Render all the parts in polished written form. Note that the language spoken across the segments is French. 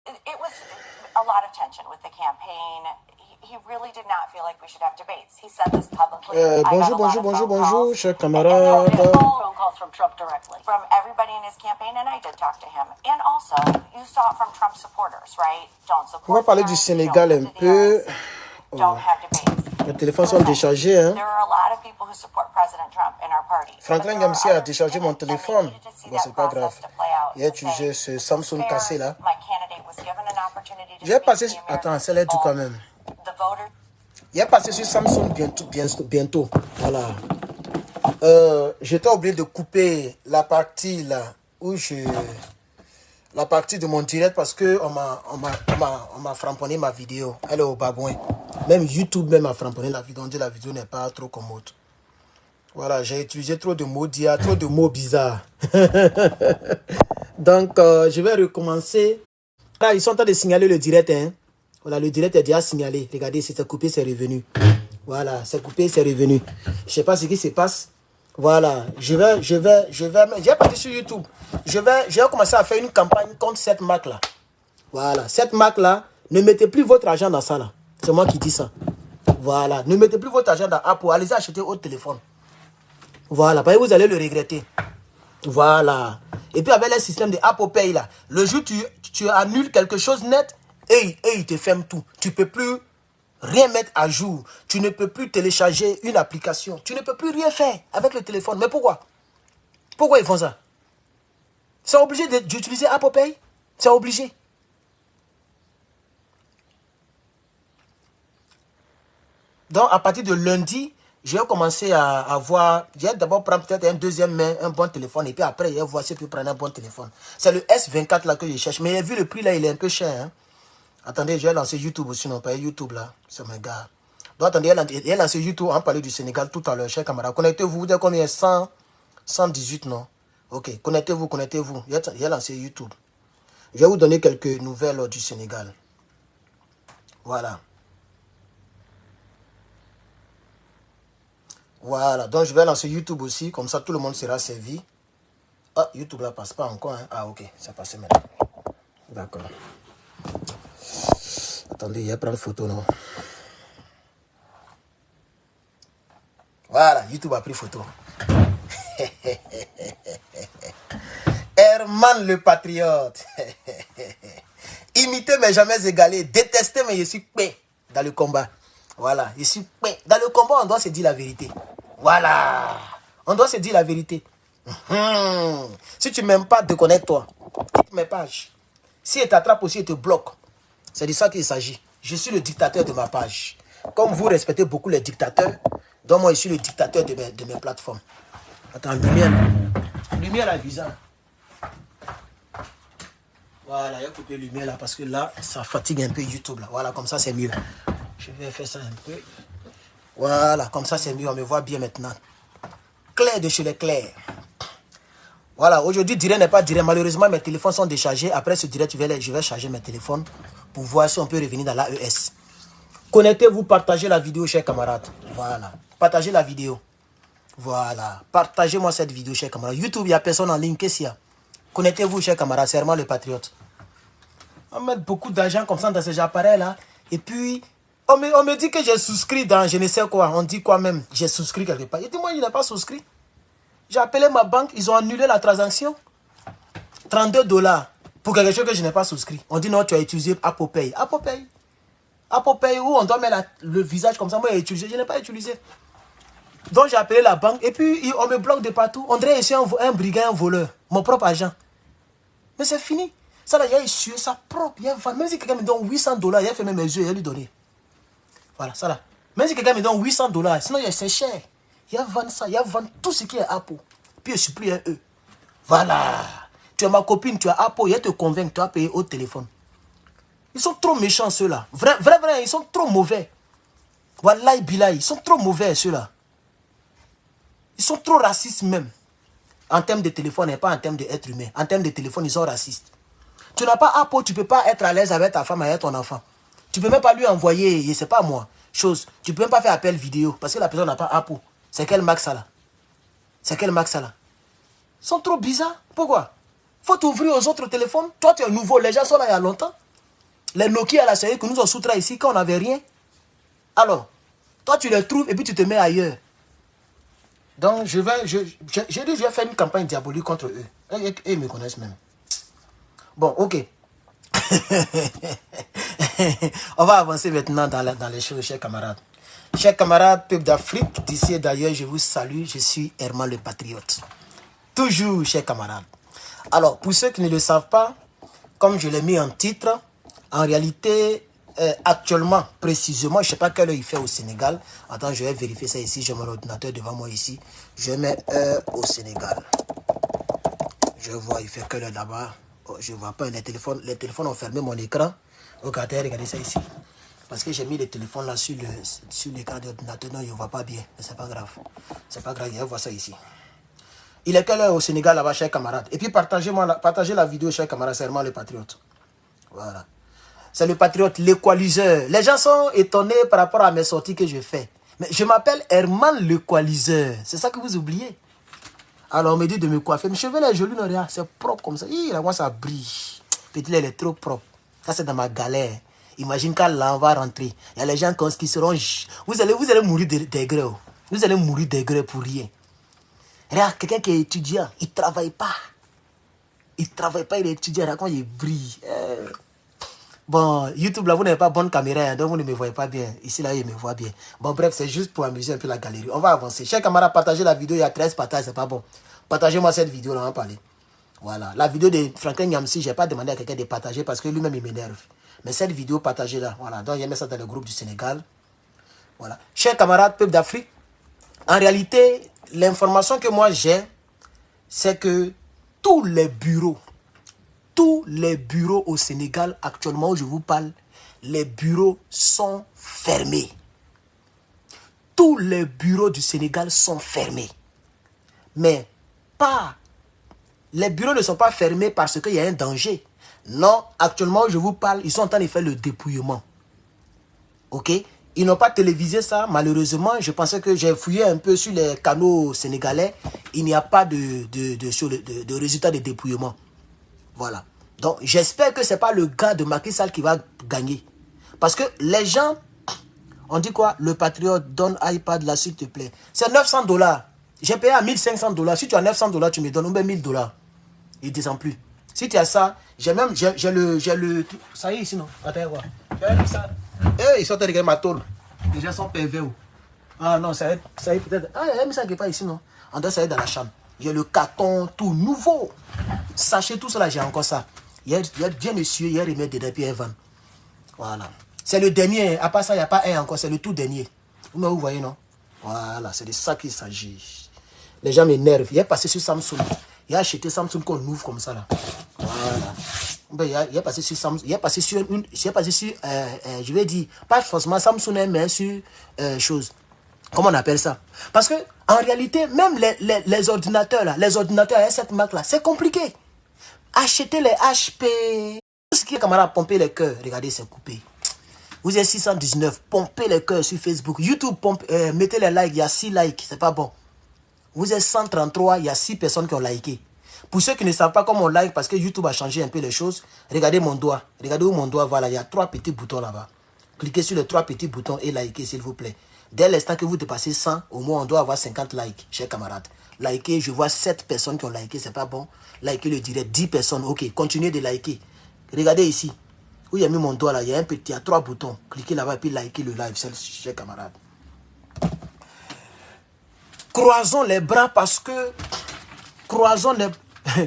It was a lot of tension with the campaign. He really did not feel like we should have debates. He said this publicly. Bonjour, chers camarades. Phone calls from Trump directly. From everybody in his campaign, and I did talk to him. And also, you saw it from Trump supporters, right? Don't support. On va parler du Sénégal un peu. Don't have debates. Les téléphones sont déchargés. Hein. There are a lot of people who support President Trump in our party. Franklin Gamsi a déchargé mon téléphone. Bon, c'est pas grave. Il a utilisé ce Samsung cassé là. J'ai passé. Attends, c'est l'aide quand même. Il est passé sur Samsung bientôt. Voilà. J'étais obligé de couper la partie là où la partie de mon direct parce que on m'a framponné ma vidéo. Elle est au babouin. Même YouTube même a framponné la vidéo. On dit la vidéo n'est pas trop commode. Voilà, j'ai utilisé trop de mots d'IA, trop de mots bizarres. Donc, je vais recommencer. Là, ils sont en train de signaler le direct. Hein. Voilà, le direct est déjà signalé. Regardez, si c'est coupé, c'est revenu. Voilà, c'est coupé, c'est revenu. Je ne sais pas ce qui se passe. Voilà, je vais partir sur YouTube. Je vais commencer à faire une campagne contre cette marque là. Voilà, cette marque là, ne mettez plus votre argent dans ça là. C'est moi qui dis ça. Voilà, ne mettez plus votre argent dans Apple. Allez acheter votre téléphone. Voilà, parce que vous allez le regretter. Voilà. Et puis avec le système de Apple Pay là, le jour tu annules quelque chose net, et il te ferme tout. Tu ne peux plus rien mettre à jour. Tu ne peux plus télécharger une application. Tu ne peux plus rien faire avec le téléphone. Mais pourquoi? Pourquoi ils font ça? C'est obligé d'utiliser Apple Pay? C'est obligé. Donc, à partir de lundi, je vais commencer à avoir... Je vais d'abord prendre peut-être un deuxième main, un bon téléphone. Et puis après, je vais voir si je peux prendre un bon téléphone. C'est le S24 là que je cherche. Mais vu le prix là, il est un peu cher. Hein? Attendez, je vais lancer YouTube aussi. Non, pas YouTube là. C'est mes gars. Donc, attendez, il vais lancer YouTube. On va parler du Sénégal tout à l'heure, chers camarades. Connectez-vous. Vous dites combien il y a 118, non? Ok, connectez-vous. Je vais lancer YouTube. Je vais vous donner quelques nouvelles du Sénégal. Voilà. Voilà, donc je vais lancer YouTube aussi, comme ça tout le monde sera servi. Ah, YouTube là passe pas encore. Hein? Ah, ok, ça passe maintenant. D'accord. Attendez, il y a plein de photos, non? Voilà, YouTube a pris photo. Herman le patriote. Imiter mais jamais égaler. Détester mais je suis paix dans le combat. Voilà, je suis paix. Dans le combat, on doit se dire la vérité. Voilà, on doit se dire la vérité. Si tu ne m'aimes pas, déconnecte-toi. Quitte mes pages. Si elle t'attrape aussi, elle te bloque. C'est de ça qu'il s'agit. Je suis le dictateur de ma page. Comme vous respectez beaucoup les dictateurs, donc moi je suis le dictateur de mes plateformes. Attends, lumière là. Lumière là, visage. Voilà, il y a coupé lumière là parce que là, ça fatigue un peu YouTube là. Voilà, comme ça c'est mieux. Je vais faire ça un peu. Voilà, comme ça c'est mieux, on me voit bien maintenant. Clair de chez les clairs. Voilà, aujourd'hui, direct n'est pas direct. Malheureusement, mes téléphones sont déchargés. Après ce direct, je vais charger mes téléphones pour voir si on peut revenir dans l'AES. Connectez-vous, partagez la vidéo, chers camarades. Voilà, partagez la vidéo. Voilà, partagez-moi cette vidéo, chers camarades. YouTube, il n'y a personne en ligne, qu'est-ce qu'il y a? Connectez-vous, chers camarades, c'est vraiment le patriote. On met beaucoup d'argent comme ça dans ces appareils-là. Et puis... On me dit que j'ai souscrit dans je ne sais quoi. On dit quoi même? J'ai souscrit quelque part. Et dis-moi, il n'a pas souscrit. J'ai appelé ma banque. Ils ont annulé la transaction. $32 pour quelque chose que je n'ai pas souscrit. On dit non, tu as utilisé Apple Pay. Apple Pay. Apple Pay où on doit mettre le visage comme ça. Moi, j'ai utilisé. Je n'ai pas utilisé. Donc, j'ai appelé la banque. Et puis, on me bloque de partout. On dirait que je suis un brigand, un voleur. Mon propre agent. Mais c'est fini. Ça, là, il y a issu, ça propre. Il y a vendu. Même si quelqu'un me donne $800, il a fait même mes yeux, il a lui donné. Voilà, ça là. Même si quelqu'un me donne $800, sinon c'est cher. Il y a vendu ça, il y a vendu tout ce qui est Apple. Puis je supplie à eux. Voilà. Tu es ma copine, tu as Apple, il te convainc, tu as payé au téléphone. Ils sont trop méchants ceux-là. Vrai, ils sont trop mauvais. Wallahi billahi, ils sont trop mauvais ceux-là. Ils sont trop racistes même. En termes de téléphone et pas en termes d'être humain. En termes de téléphone, ils sont racistes. Tu n'as pas Apple, tu ne peux pas être à l'aise avec ta femme et avec ton enfant. Tu ne peux même pas lui envoyer, je ne sais pas moi, chose. Tu ne peux même pas faire appel vidéo parce que la personne n'a pas Apple. C'est quel Max ça là? C'est quel Max ça là? Ils sont trop bizarres. Pourquoi? Faut t'ouvrir aux autres téléphones. Toi, tu es nouveau. Les gens sont là il y a longtemps. Les Nokia, là, c'est eux que nous ont soutrait ici quand on n'avait rien. Alors, toi, tu les trouves et puis tu te mets ailleurs. Donc, j'ai dit, je vais faire une campagne diabolique contre eux. Et ils me connaissent même. Bon, ok. On va avancer maintenant dans les choses, chers camarades. Chers camarades, peuple d'Afrique, d'ici et d'ailleurs, je vous salue. Je suis Herman le Patriote. Toujours, chers camarades. Alors, pour ceux qui ne le savent pas, comme je l'ai mis en titre, en réalité, actuellement, précisément, je ne sais pas quelle heure il fait au Sénégal. Attends, je vais vérifier ça ici. J'ai mon ordinateur devant moi ici. Je mets heure au Sénégal. Je vois, il fait quelle heure là-bas. Oh, je ne vois pas. Les téléphones ont fermé mon écran. Regardez ça ici. Parce que j'ai mis le téléphone là sur l'écran de l'ordinateur. Non, je ne vois pas bien. Mais ce n'est pas grave. C'est pas grave, je vais voir ça ici. Il est quelle heure au Sénégal là-bas, chers camarades? Et puis partagez la vidéo, chers camarades, c'est vraiment le patriote. Voilà. C'est le patriote, l'équaliseur. Les gens sont étonnés par rapport à mes sorties que je fais. Mais je m'appelle Herman l'équaliseur. C'est ça que vous oubliez. Alors on me dit de me coiffer. Mes cheveux, les jolis, non, c'est propre comme ça. Là, moi, ça brille. Petit, il est trop propre. Ça, c'est dans ma galère. Imagine quand là, on va rentrer. Il y a les gens qui seront... Vous allez mourir d'aigre. Vous allez mourir d'aigre pour rien. Regarde, quelqu'un qui est étudiant, il ne travaille pas. Il ne travaille pas, il est étudiant. Regarde comment il brille. Bon, YouTube, là, vous n'avez pas bonne caméra, donc vous ne me voyez pas bien. Ici, là, il me voit bien. Bon, bref, c'est juste pour amuser un peu la galerie. On va avancer. Chers camarades, partagez la vidéo. Il y a 13 partages, c'est pas bon. Partagez-moi cette vidéo, là, on va parler. Voilà. La vidéo de Franklin Nyamsi, je n'ai pas demandé à quelqu'un de partager parce que lui-même, il m'énerve. Mais cette vidéo, partagez-la. Voilà. Donc, il mis ça dans le groupe du Sénégal. Voilà. Chers camarades, peuple d'Afrique, en réalité, l'information que moi j'ai, c'est que tous les bureaux au Sénégal, actuellement où je vous parle, les bureaux sont fermés. Tous les bureaux du Sénégal sont fermés. Mais pas... Les bureaux ne sont pas fermés parce qu'il y a un danger. Non, actuellement où je vous parle, ils sont en train de faire le dépouillement. Ok? Ils n'ont pas télévisé ça, malheureusement. Je pensais que j'ai fouillé un peu sur les canaux sénégalais. Il n'y a pas de résultat de dépouillement. Voilà. Donc, j'espère que ce n'est pas le gars de Macky Sall qui va gagner. Parce que les gens, on dit quoi? Le patriote, donne iPad là, s'il te plaît. C'est 900 $. J'ai payé à 1500 $. Si tu as 900 $, tu me donnes 1000 $. Il ne descend plus. Si tu as ça, j'ai le... Ça y est ici, non? Attends, voir. J'ai ça. Ils sont en train de regarder ma tôle. Les gens sont pervers. Ah non, ça y est peut-être. Ah, il y a ça qui n'est pas ici, non? On doit ça y est dans la chambre. J'ai le carton tout nouveau. Sachez tout cela, j'ai encore ça. Il y a bien monsieur, il y a remis dedans, puis Evan. Voilà. C'est le dernier. À part ça, il n'y a pas un encore. C'est le tout dernier. Vous voyez, non? Voilà, c'est de ça qu'il s'agit. Les gens m'énervent. Il est passé sur Samsung. Il a acheté Samsung qu'on ouvre comme ça, là. Voilà. Ben, il est passé sur Samsung. Il est passé sur je vais dire, pas forcément Samsung, mais sur chose. Comment on appelle ça? Parce que, en réalité, même les ordinateurs, là, les ordinateurs à cette marque-là, c'est compliqué. Achetez les HP. Tout ce qui est camarade, pomper les cœurs. Regardez, c'est coupé. Vous êtes 619, pompez les cœurs sur Facebook. YouTube, mettez les likes, il y a 6 likes, c'est pas bon. Vous êtes 133, il y a 6 personnes qui ont liké. Pour ceux qui ne savent pas comment on like, parce que YouTube a changé un peu les choses, regardez mon doigt. Regardez où mon doigt va là, il y a 3 petits boutons là-bas. Cliquez sur les 3 petits boutons et likez, s'il vous plaît. Dès l'instant que vous dépassez 100, au moins on doit avoir 50 likes, chers camarades. Likez, je vois 7 personnes qui ont liké, c'est pas bon. Likez le direct, 10 personnes, ok, continuez de liker. Regardez ici, où il y a mis mon doigt là, il y a 3 boutons. Cliquez là-bas et puis likez le live, chers camarades. Croisons les bras parce que... Croisons les...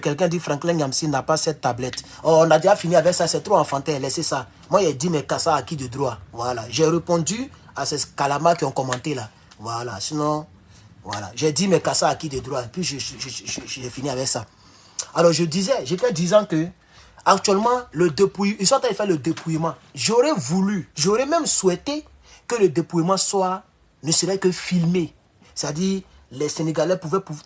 Quelqu'un dit Franklin Nyamsi n'a pas cette tablette. Oh, on a déjà fini avec ça, c'est trop enfantin, laissez ça. Moi, il a dit, mais ça à qui de droit? Voilà. J'ai répondu à ces calamars qui ont commenté là. Voilà. Sinon, voilà. J'ai dit, mais ça à qui de droit? Et puis, j'ai fini avec ça. Alors, j'étais disant que, actuellement, ils sont en train de faire le dépouillement. J'aurais même souhaité que le dépouillement ne serait que filmé. C'est-à-dire, les Sénégalais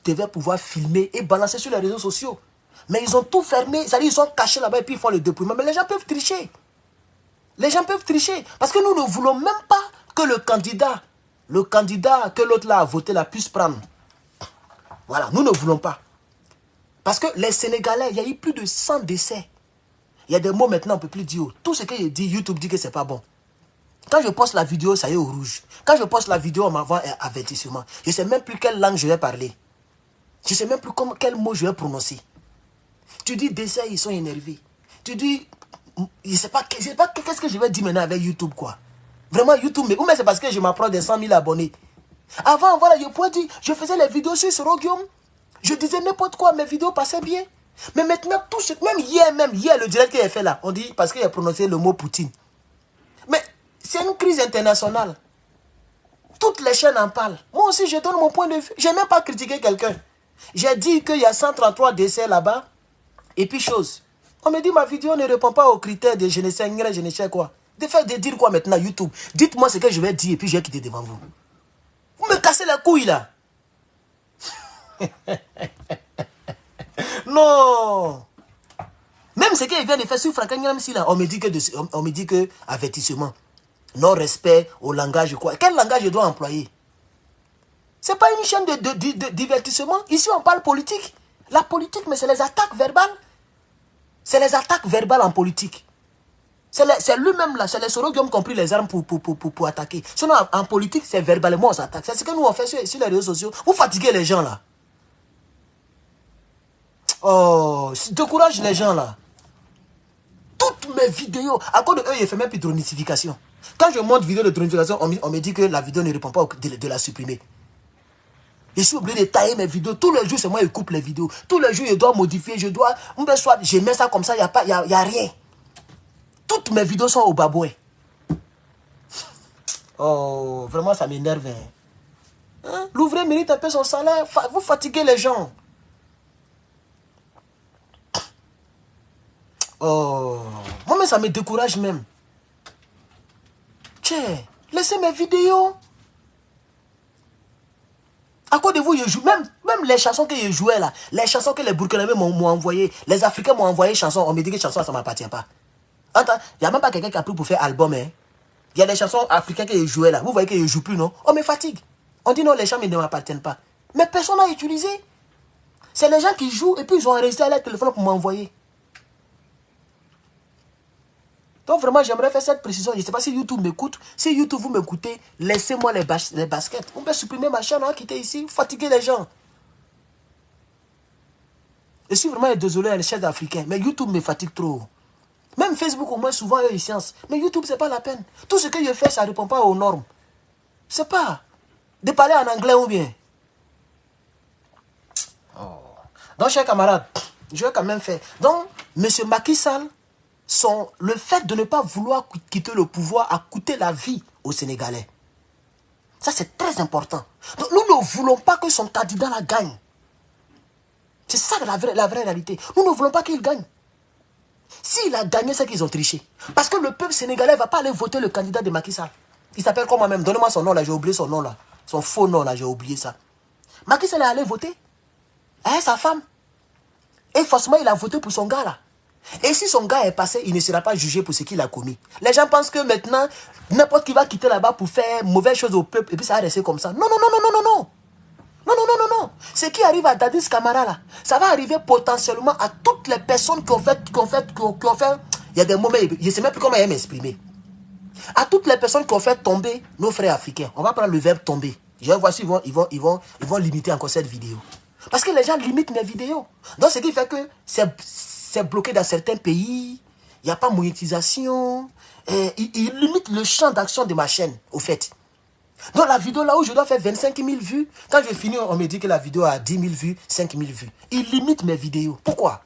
devaient pouvoir filmer et balancer sur les réseaux sociaux. Mais ils ont tout fermé. C'est-à-dire, ils sont cachés là-bas et puis ils font le dépouillement. Mais les gens peuvent tricher. Les gens peuvent tricher. Parce que nous ne voulons même pas que le candidat que l'autre là a voté là puisse prendre. Voilà, nous ne voulons pas. Parce que les Sénégalais, il y a eu plus de 100 décès. Il y a des mots maintenant, on ne peut plus dire. Tout ce que je dis, YouTube dit que c'est pas bon. Quand je poste la vidéo, ça y est au rouge. Quand je poste la vidéo, on m'envoie un avertissement. Je ne sais même plus quelle langue je vais parler. Je ne sais même plus quel mot je vais prononcer. Tu dis décès, ils sont énervés. Tu dis, je ne sais pas qu'est-ce que je vais dire maintenant avec YouTube, quoi. Vraiment, YouTube, mais c'est parce que je m'approche des 100 000 abonnés. Avant, voilà, je pouvais dire, je faisais les vidéos sur Sorogium. Je disais n'importe quoi, mes vidéos passaient bien. Mais maintenant, tout ce... Même hier, le direct qu'il a fait là, on dit, parce qu'il a prononcé le mot Poutine. Mais c'est une crise internationale. Toutes les chaînes en parlent. Moi aussi, je donne mon point de vue. Je n'ai même pas critiqué quelqu'un. J'ai dit qu'il y a 133 décès là-bas. Et puis chose. On me dit ma vidéo ne répond pas aux critères de je ne sais quoi. De dire quoi maintenant YouTube? Dites-moi ce que je vais dire et puis je vais quitter devant vous. Vous me cassez la couille là. Non. Même ce qu'il vient de faire sur Franck Ngamsi là, on me dit que avertissement. Non-respect au langage quoi. Quel langage je dois employer? C'est pas une chaîne de divertissement. Ici, on parle politique. La politique, mais c'est les attaques verbales. C'est les attaques verbales en politique. C'est lui-même là, c'est les Soro qui ont compris les armes pour attaquer. Sinon, en politique, c'est verbalement on s'attaque. C'est ce que nous on fait sur les réseaux sociaux. Vous fatiguez les gens là. Oh, décourage les gens là. Toutes mes vidéos, à cause de eux, je ne fais même plus de dronification. Quand je monte vidéo de dronification, on me dit que la vidéo ne répond pas de la supprimer. Je suis obligé de tailler mes vidéos. Tous les jours, c'est moi qui coupe les vidéos. Tous les jours, je dois modifier. Je mets ça comme ça, il n'y a rien. Toutes mes vidéos sont au babouin. Oh, vraiment, ça m'énerve. Hein? L'ouvrier mérite un peu son salaire. Vous fatiguez les gens. Oh, moi, ça me décourage même. Tiens, laissez mes vidéos. À cause de vous, je joue. Même les chansons que je jouais là, les chansons que les Burkinabés m'ont envoyé, les Africains m'ont envoyé chansons, on me dit que chansons, ça ne m'appartient pas. Il n'y a même pas quelqu'un qui a pris pour faire album. Hein. Il y a des chansons africaines que je jouais là. Vous voyez que je ne joue plus, non? On me fatigue. On dit non, les chansons ne m'appartiennent pas. Mais personne n'a utilisé. C'est les gens qui jouent et puis ils ont resté à leur téléphone pour m'envoyer. Donc vraiment, j'aimerais faire cette précision. Je ne sais pas si YouTube m'écoute. Si YouTube vous m'écoutez, laissez-moi les baskets. Vous pouvez supprimer ma chaîne, hein, quitter ici. Vous fatiguez les gens. Je suis vraiment désolé à l'échelle africaine, mais YouTube me fatigue trop. Même Facebook, au moins, souvent, il y a science. Mais YouTube, ce n'est pas la peine. Tout ce que je fais, ça ne répond pas aux normes. C'est pas de parler en anglais ou bien. Oh. Donc, chers camarades, je vais quand même faire. Donc, M. Macky Sall, le fait de ne pas vouloir quitter le pouvoir a coûté la vie aux Sénégalais. Ça, c'est très important. Donc, nous ne voulons pas que son candidat la gagne. C'est ça la vraie réalité. Nous ne voulons pas qu'il gagne. S'il a gagné, c'est qu'ils ont triché. Parce que le peuple sénégalais ne va pas aller voter le candidat de Macky Sall. Il s'appelle comment même? Donnez-moi son nom là, j'ai oublié son nom là. Son faux nom là, j'ai oublié ça. Macky Sall est allé voter. Hein, sa femme. Et forcément, il a voté pour son gars là. Et si son gars est passé, il ne sera pas jugé pour ce qu'il a commis. Les gens pensent que maintenant, n'importe qui va quitter là-bas pour faire mauvaise chose au peuple et puis ça va rester comme ça. Non, non, non, non, non, non, non. Non, non, non, non, non. Ce qui arrive à Dadis Camara là, ça va arriver potentiellement à toutes les personnes qui ont fait, il y a des moments, je ne sais même plus comment m'exprimer. À toutes les personnes qui ont fait tomber nos frères africains. On va prendre le verbe tomber. Je vais voir s'ils vont limiter encore cette vidéo. Parce que les gens limitent mes vidéos. Donc ce qui fait que c'est bloqué dans certains pays. Il n'y a pas monétisation. Ils limitent le champ d'action de ma chaîne, au fait. Donc la vidéo là où je dois faire 25 000 vues, quand je finis, on me dit que la vidéo a 10 000 vues, 5 000 vues. Ils limitent mes vidéos. Pourquoi?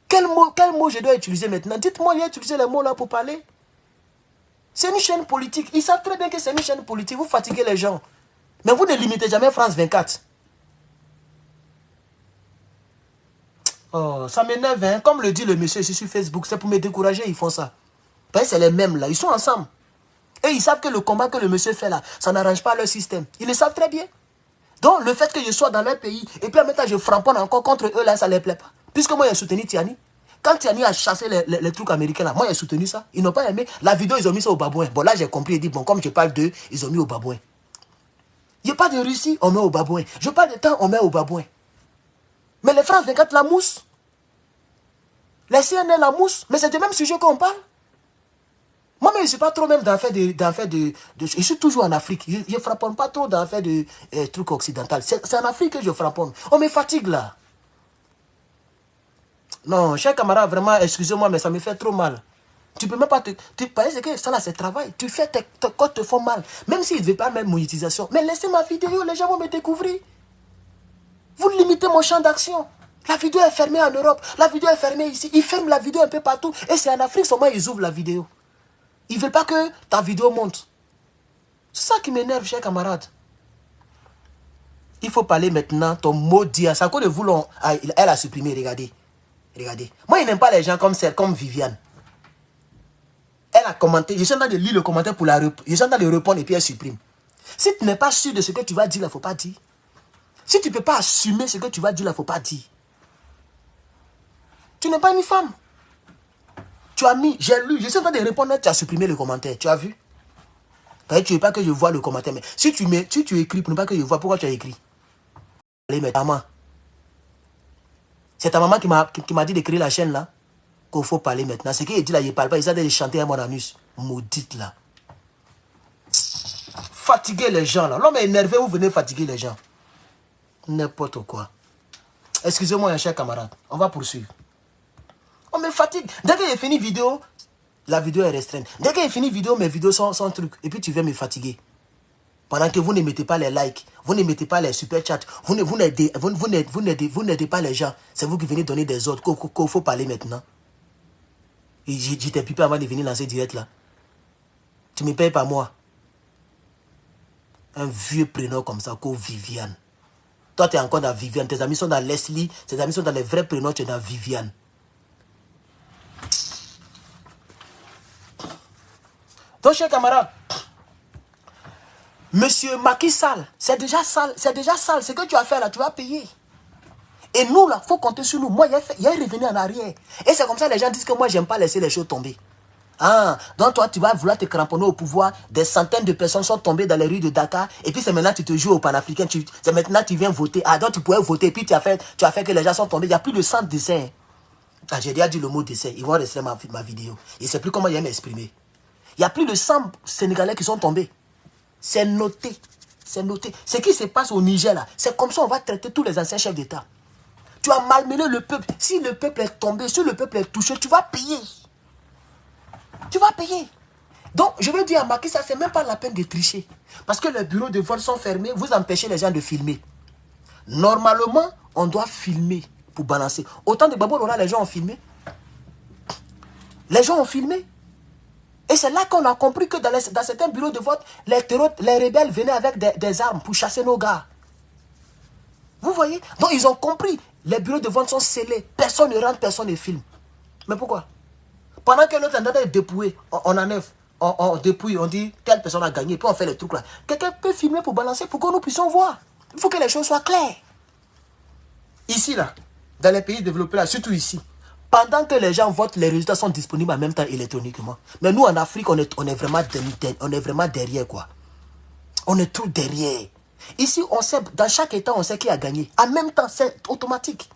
Quel mot je dois utiliser maintenant? Dites-moi, j'ai utilisé les mots là pour parler. C'est une chaîne politique. Ils savent très bien que c'est une chaîne politique. Vous fatiguez les gens. Mais vous ne limitez jamais France 24. Oh, ça m'énerve, hein? Comme le dit le monsieur ici sur Facebook, c'est pour me décourager, ils font ça. Parce que c'est les mêmes là, ils sont ensemble. Et ils savent que le combat que le monsieur fait là, ça n'arrange pas leur système. Ils le savent très bien. Donc, le fait que je sois dans leur pays, et puis en même temps, je framponne encore contre eux là, ça ne les plaît pas. Puisque moi, j'ai soutenu Tiani. Quand Tiani a chassé les trucs américains là, moi, j'ai soutenu ça. Ils n'ont pas aimé. La vidéo, ils ont mis ça au babouin. Bon, là, j'ai compris et dit, bon, comme je parle d'eux, ils ont mis au babouin. Je parle de Russie, on met au babouin. Je parle de temps, on met au babouin. Mais les France 24, la mousse. Les CNN, la mousse, mais c'est du même sujet qu'on parle. Moi, mais je ne suis pas trop même je suis toujours en Afrique. Je ne frapponne pas trop dans l'affaire de trucs occidentaux. C'est en Afrique que je frapponne. On me fatigue là. Non, cher camarade, vraiment, excusez-moi, mais ça me fait trop mal. Tu peux même pas te... Tu penses que ça là, c'est travail. Tu fais tes côtes te font mal. Même s'ils ne veulent pas mettre monétisation. Mais laissez ma vidéo, les gens vont me découvrir. Vous limitez mon champ d'action. La vidéo est fermée en Europe. La vidéo est fermée ici. Ils ferment la vidéo un peu partout. Et c'est en Afrique seulement ils ouvrent la vidéo. Ils ne veulent pas que ta vidéo monte. C'est ça qui m'énerve, cher camarade. Il faut parler maintenant ton maudit. C'est à cause de vous, elle a supprimé, regardez. Regardez. Moi, il n'aime pas les gens comme Viviane. Elle a commenté. Je suis en train de lire le commentaire pour la répondre. Je suis en train de répondre et puis elle supprime. Si tu n'es pas sûr de ce que tu vas dire, il ne faut pas dire. Si tu ne peux pas assumer ce que tu vas dire, il ne faut pas dire. Tu n'es pas une femme. Tu as mis, j'ai lu, je suis en train de répondre, tu as supprimé le commentaire. Tu as vu? Tu ne veux pas que je vois le commentaire. Mais si tu écris pour ne pas que je vois, pourquoi tu as écrit? Allez, mais ta maman. C'est ta maman qui m'a dit de créer la chaîne là. Qu'il faut parler maintenant. Ce qu'il dit là, il ne parle pas. Il essaie de chanter à mon anus. Maudite là. Fatiguer les gens là. L'homme est énervé, vous venez fatiguer les gens. N'importe quoi. Excusez-moi, cher camarade. On va poursuivre. On me fatigue. Dès que j'ai fini vidéo, la vidéo est restreinte. Dès que j'ai fini vidéo, mes vidéos sont trucs. Et puis tu viens me fatiguer. Pendant que vous ne mettez pas les likes, vous ne mettez pas les super chats, vous n'aidez pas les gens. C'est vous qui venez donner des ordres qu'il faut parler maintenant. J'étais pipé avant de venir lancer direct là. Tu ne me payes pas moi. Un vieux prénom comme ça, comme Viviane. Toi, tu es encore dans Viviane. Tes amis sont dans Leslie. Tes amis sont dans les vrais prénoms. Tu es dans Viviane. Donc, chers camarades, Monsieur Macky Sall, c'est déjà sale. C'est déjà sale. Ce que tu as fait là, tu vas payer. Et nous, là, il faut compter sur nous. Moi, il y a revenu en arrière. Et c'est comme ça que les gens disent que moi, j'aime pas laisser les choses tomber. Ah, donc toi, tu vas vouloir te cramponner au pouvoir. Des centaines de personnes sont tombées dans les rues de Dakar. Et puis, c'est maintenant que tu te joues au panafricain. C'est maintenant que tu viens voter. Ah, donc tu pourrais voter. Et puis, tu as fait que les gens sont tombés. Il y a plus de 100 décès. Ah, j'ai déjà dit le mot décès. Ils vont rester ma vidéo. Je ne sais plus comment ils m'exprimer. Il y a plus de 100 Sénégalais qui sont tombés. C'est noté. C'est noté. Ce qui se passe au Niger, là, c'est comme ça on va traiter tous les anciens chefs d'État. Tu as malmené le peuple. Si le peuple est tombé, si le peuple est touché, tu vas payer. Tu vas payer. Donc, je veux dire à Macky, ça, c'est même pas la peine de tricher. Parce que les bureaux de vote sont fermés, vous empêchez les gens de filmer. Normalement, on doit filmer pour balancer. Autant de Babou Laurent, les gens ont filmé. Les gens ont filmé. Et c'est là qu'on a compris que dans certains bureaux de vote, les rebelles venaient avec des armes pour chasser nos gars. Vous voyez? Donc ils ont compris. Les bureaux de vote sont scellés. Personne ne rentre, personne ne filme. Mais pourquoi? Pendant que l'autre est en train de dépouiller, on enlève, on dépouille, on dit telle personne a gagné, puis on fait le truc là. Quelqu'un peut filmer pour balancer pour que nous puissions voir. Il faut que les choses soient claires. Ici là, dans les pays développés là, surtout ici. Pendant que les gens votent, les résultats sont disponibles en même temps électroniquement. Mais nous, en Afrique, on est vraiment derrière, quoi. On est trop derrière. Ici, on sait, dans chaque État, on sait qui a gagné. En même temps, c'est automatique.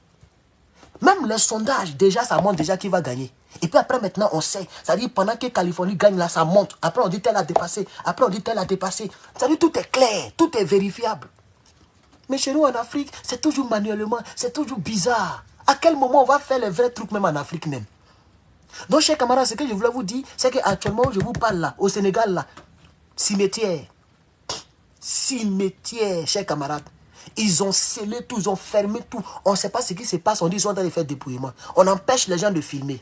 Même le sondage, déjà, ça montre déjà qui va gagner. Et puis après, maintenant, on sait. C'est-à-dire, pendant que Californie gagne, là, ça monte. Après, on dit tel a dépassé. Après, on dit tel a dépassé. C'est-à-dire, tout est clair, tout est vérifiable. Mais chez nous, en Afrique, c'est toujours manuellement, c'est toujours bizarre. À quel moment on va faire les vrais trucs même en Afrique même? Donc, chers camarades, ce que je voulais vous dire, c'est qu'actuellement, je vous parle là, au Sénégal là, cimetière, chers camarades. Ils ont scellé tout, ils ont fermé tout. On ne sait pas ce qui se passe, on dit qu'ils sont en train de faire dépouillement. On empêche les gens de filmer.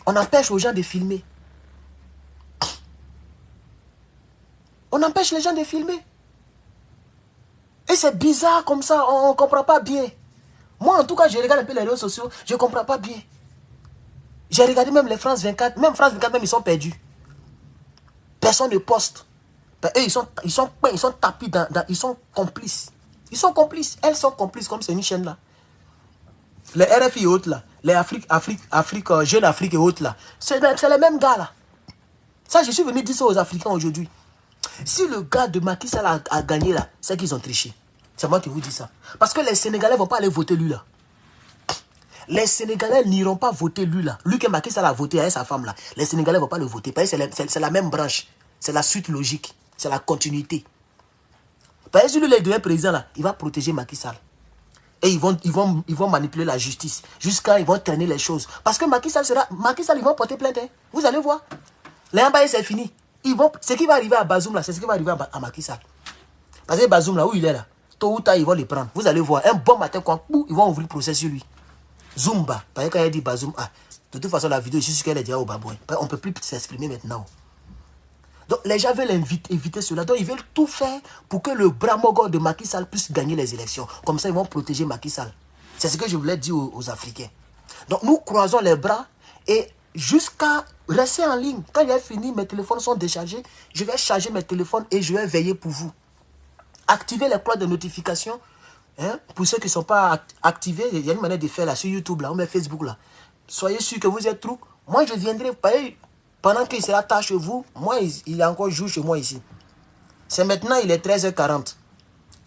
On empêche aux gens de filmer. On empêche les gens de filmer. Et c'est bizarre comme ça, on ne comprend pas bien. Moi, en tout cas, je regarde un peu les réseaux sociaux, je ne comprends pas bien. J'ai regardé même les France 24, même France 24, même ils sont perdus. Personne ne poste. Ben, eux, ils sont tapis ils sont complices. Ils sont complices. Elles sont complices comme c'est une chaîne là. Les RFI et autres là, les Jeune Afrique et autres là, c'est les mêmes gars là. Ça, je suis venu dire ça aux Africains aujourd'hui. Si le gars de Macky Sall a gagné là, c'est qu'ils ont triché. C'est moi qui vous dis ça. Parce que les Sénégalais ne vont pas aller voter lui là. Les Sénégalais n'iront pas voter lui là. Lui que Macky Sall a voté avec sa femme là. Les Sénégalais ne vont pas le voter. Parce que c'est la même branche. C'est la suite logique. C'est la continuité. Parce que si lui, il devient président là, il va protéger Macky Sall. Et ils vont manipuler la justice. Jusqu'à ils vont traîner les choses. Parce que Macky Sall, ils vont porter plainte. Hein. Vous allez voir. Les Ambaye, c'est fini. Ce qui va arriver à Bazoum là, c'est ce qui va arriver à Macky Sall. Parce que Bazoum là, où il est là, tôt ou tard, ils vont le prendre. Vous allez voir. Un bon matin, quand ils vont ouvrir le procès sur lui. Zumba. Parce que quand il dit Bazoum, de toute façon, la vidéo, je suis sûr qu'elle est déjà au babouin. On ne peut plus s'exprimer maintenant. Donc, les gens veulent éviter cela. Donc, ils veulent tout faire pour que le bras mogol de Macky Sall puisse gagner les élections. Comme ça, ils vont protéger Macky Sall. C'est ce que je voulais dire aux Africains. Donc, nous croisons les bras et jusqu'à rester en ligne. Quand j'ai fini, mes téléphones sont déchargés. Je vais charger mes téléphones et je vais veiller pour vous. Activez les cloches de notification. Hein? Pour ceux qui ne sont pas activés, il y a une manière de faire là sur YouTube, là, ou même Facebook. Là. Soyez sûr que vous êtes trop. Moi, je viendrai pendant qu'il sera tard chez vous. Moi, il est encore jour chez moi ici. C'est maintenant, il est 13h40.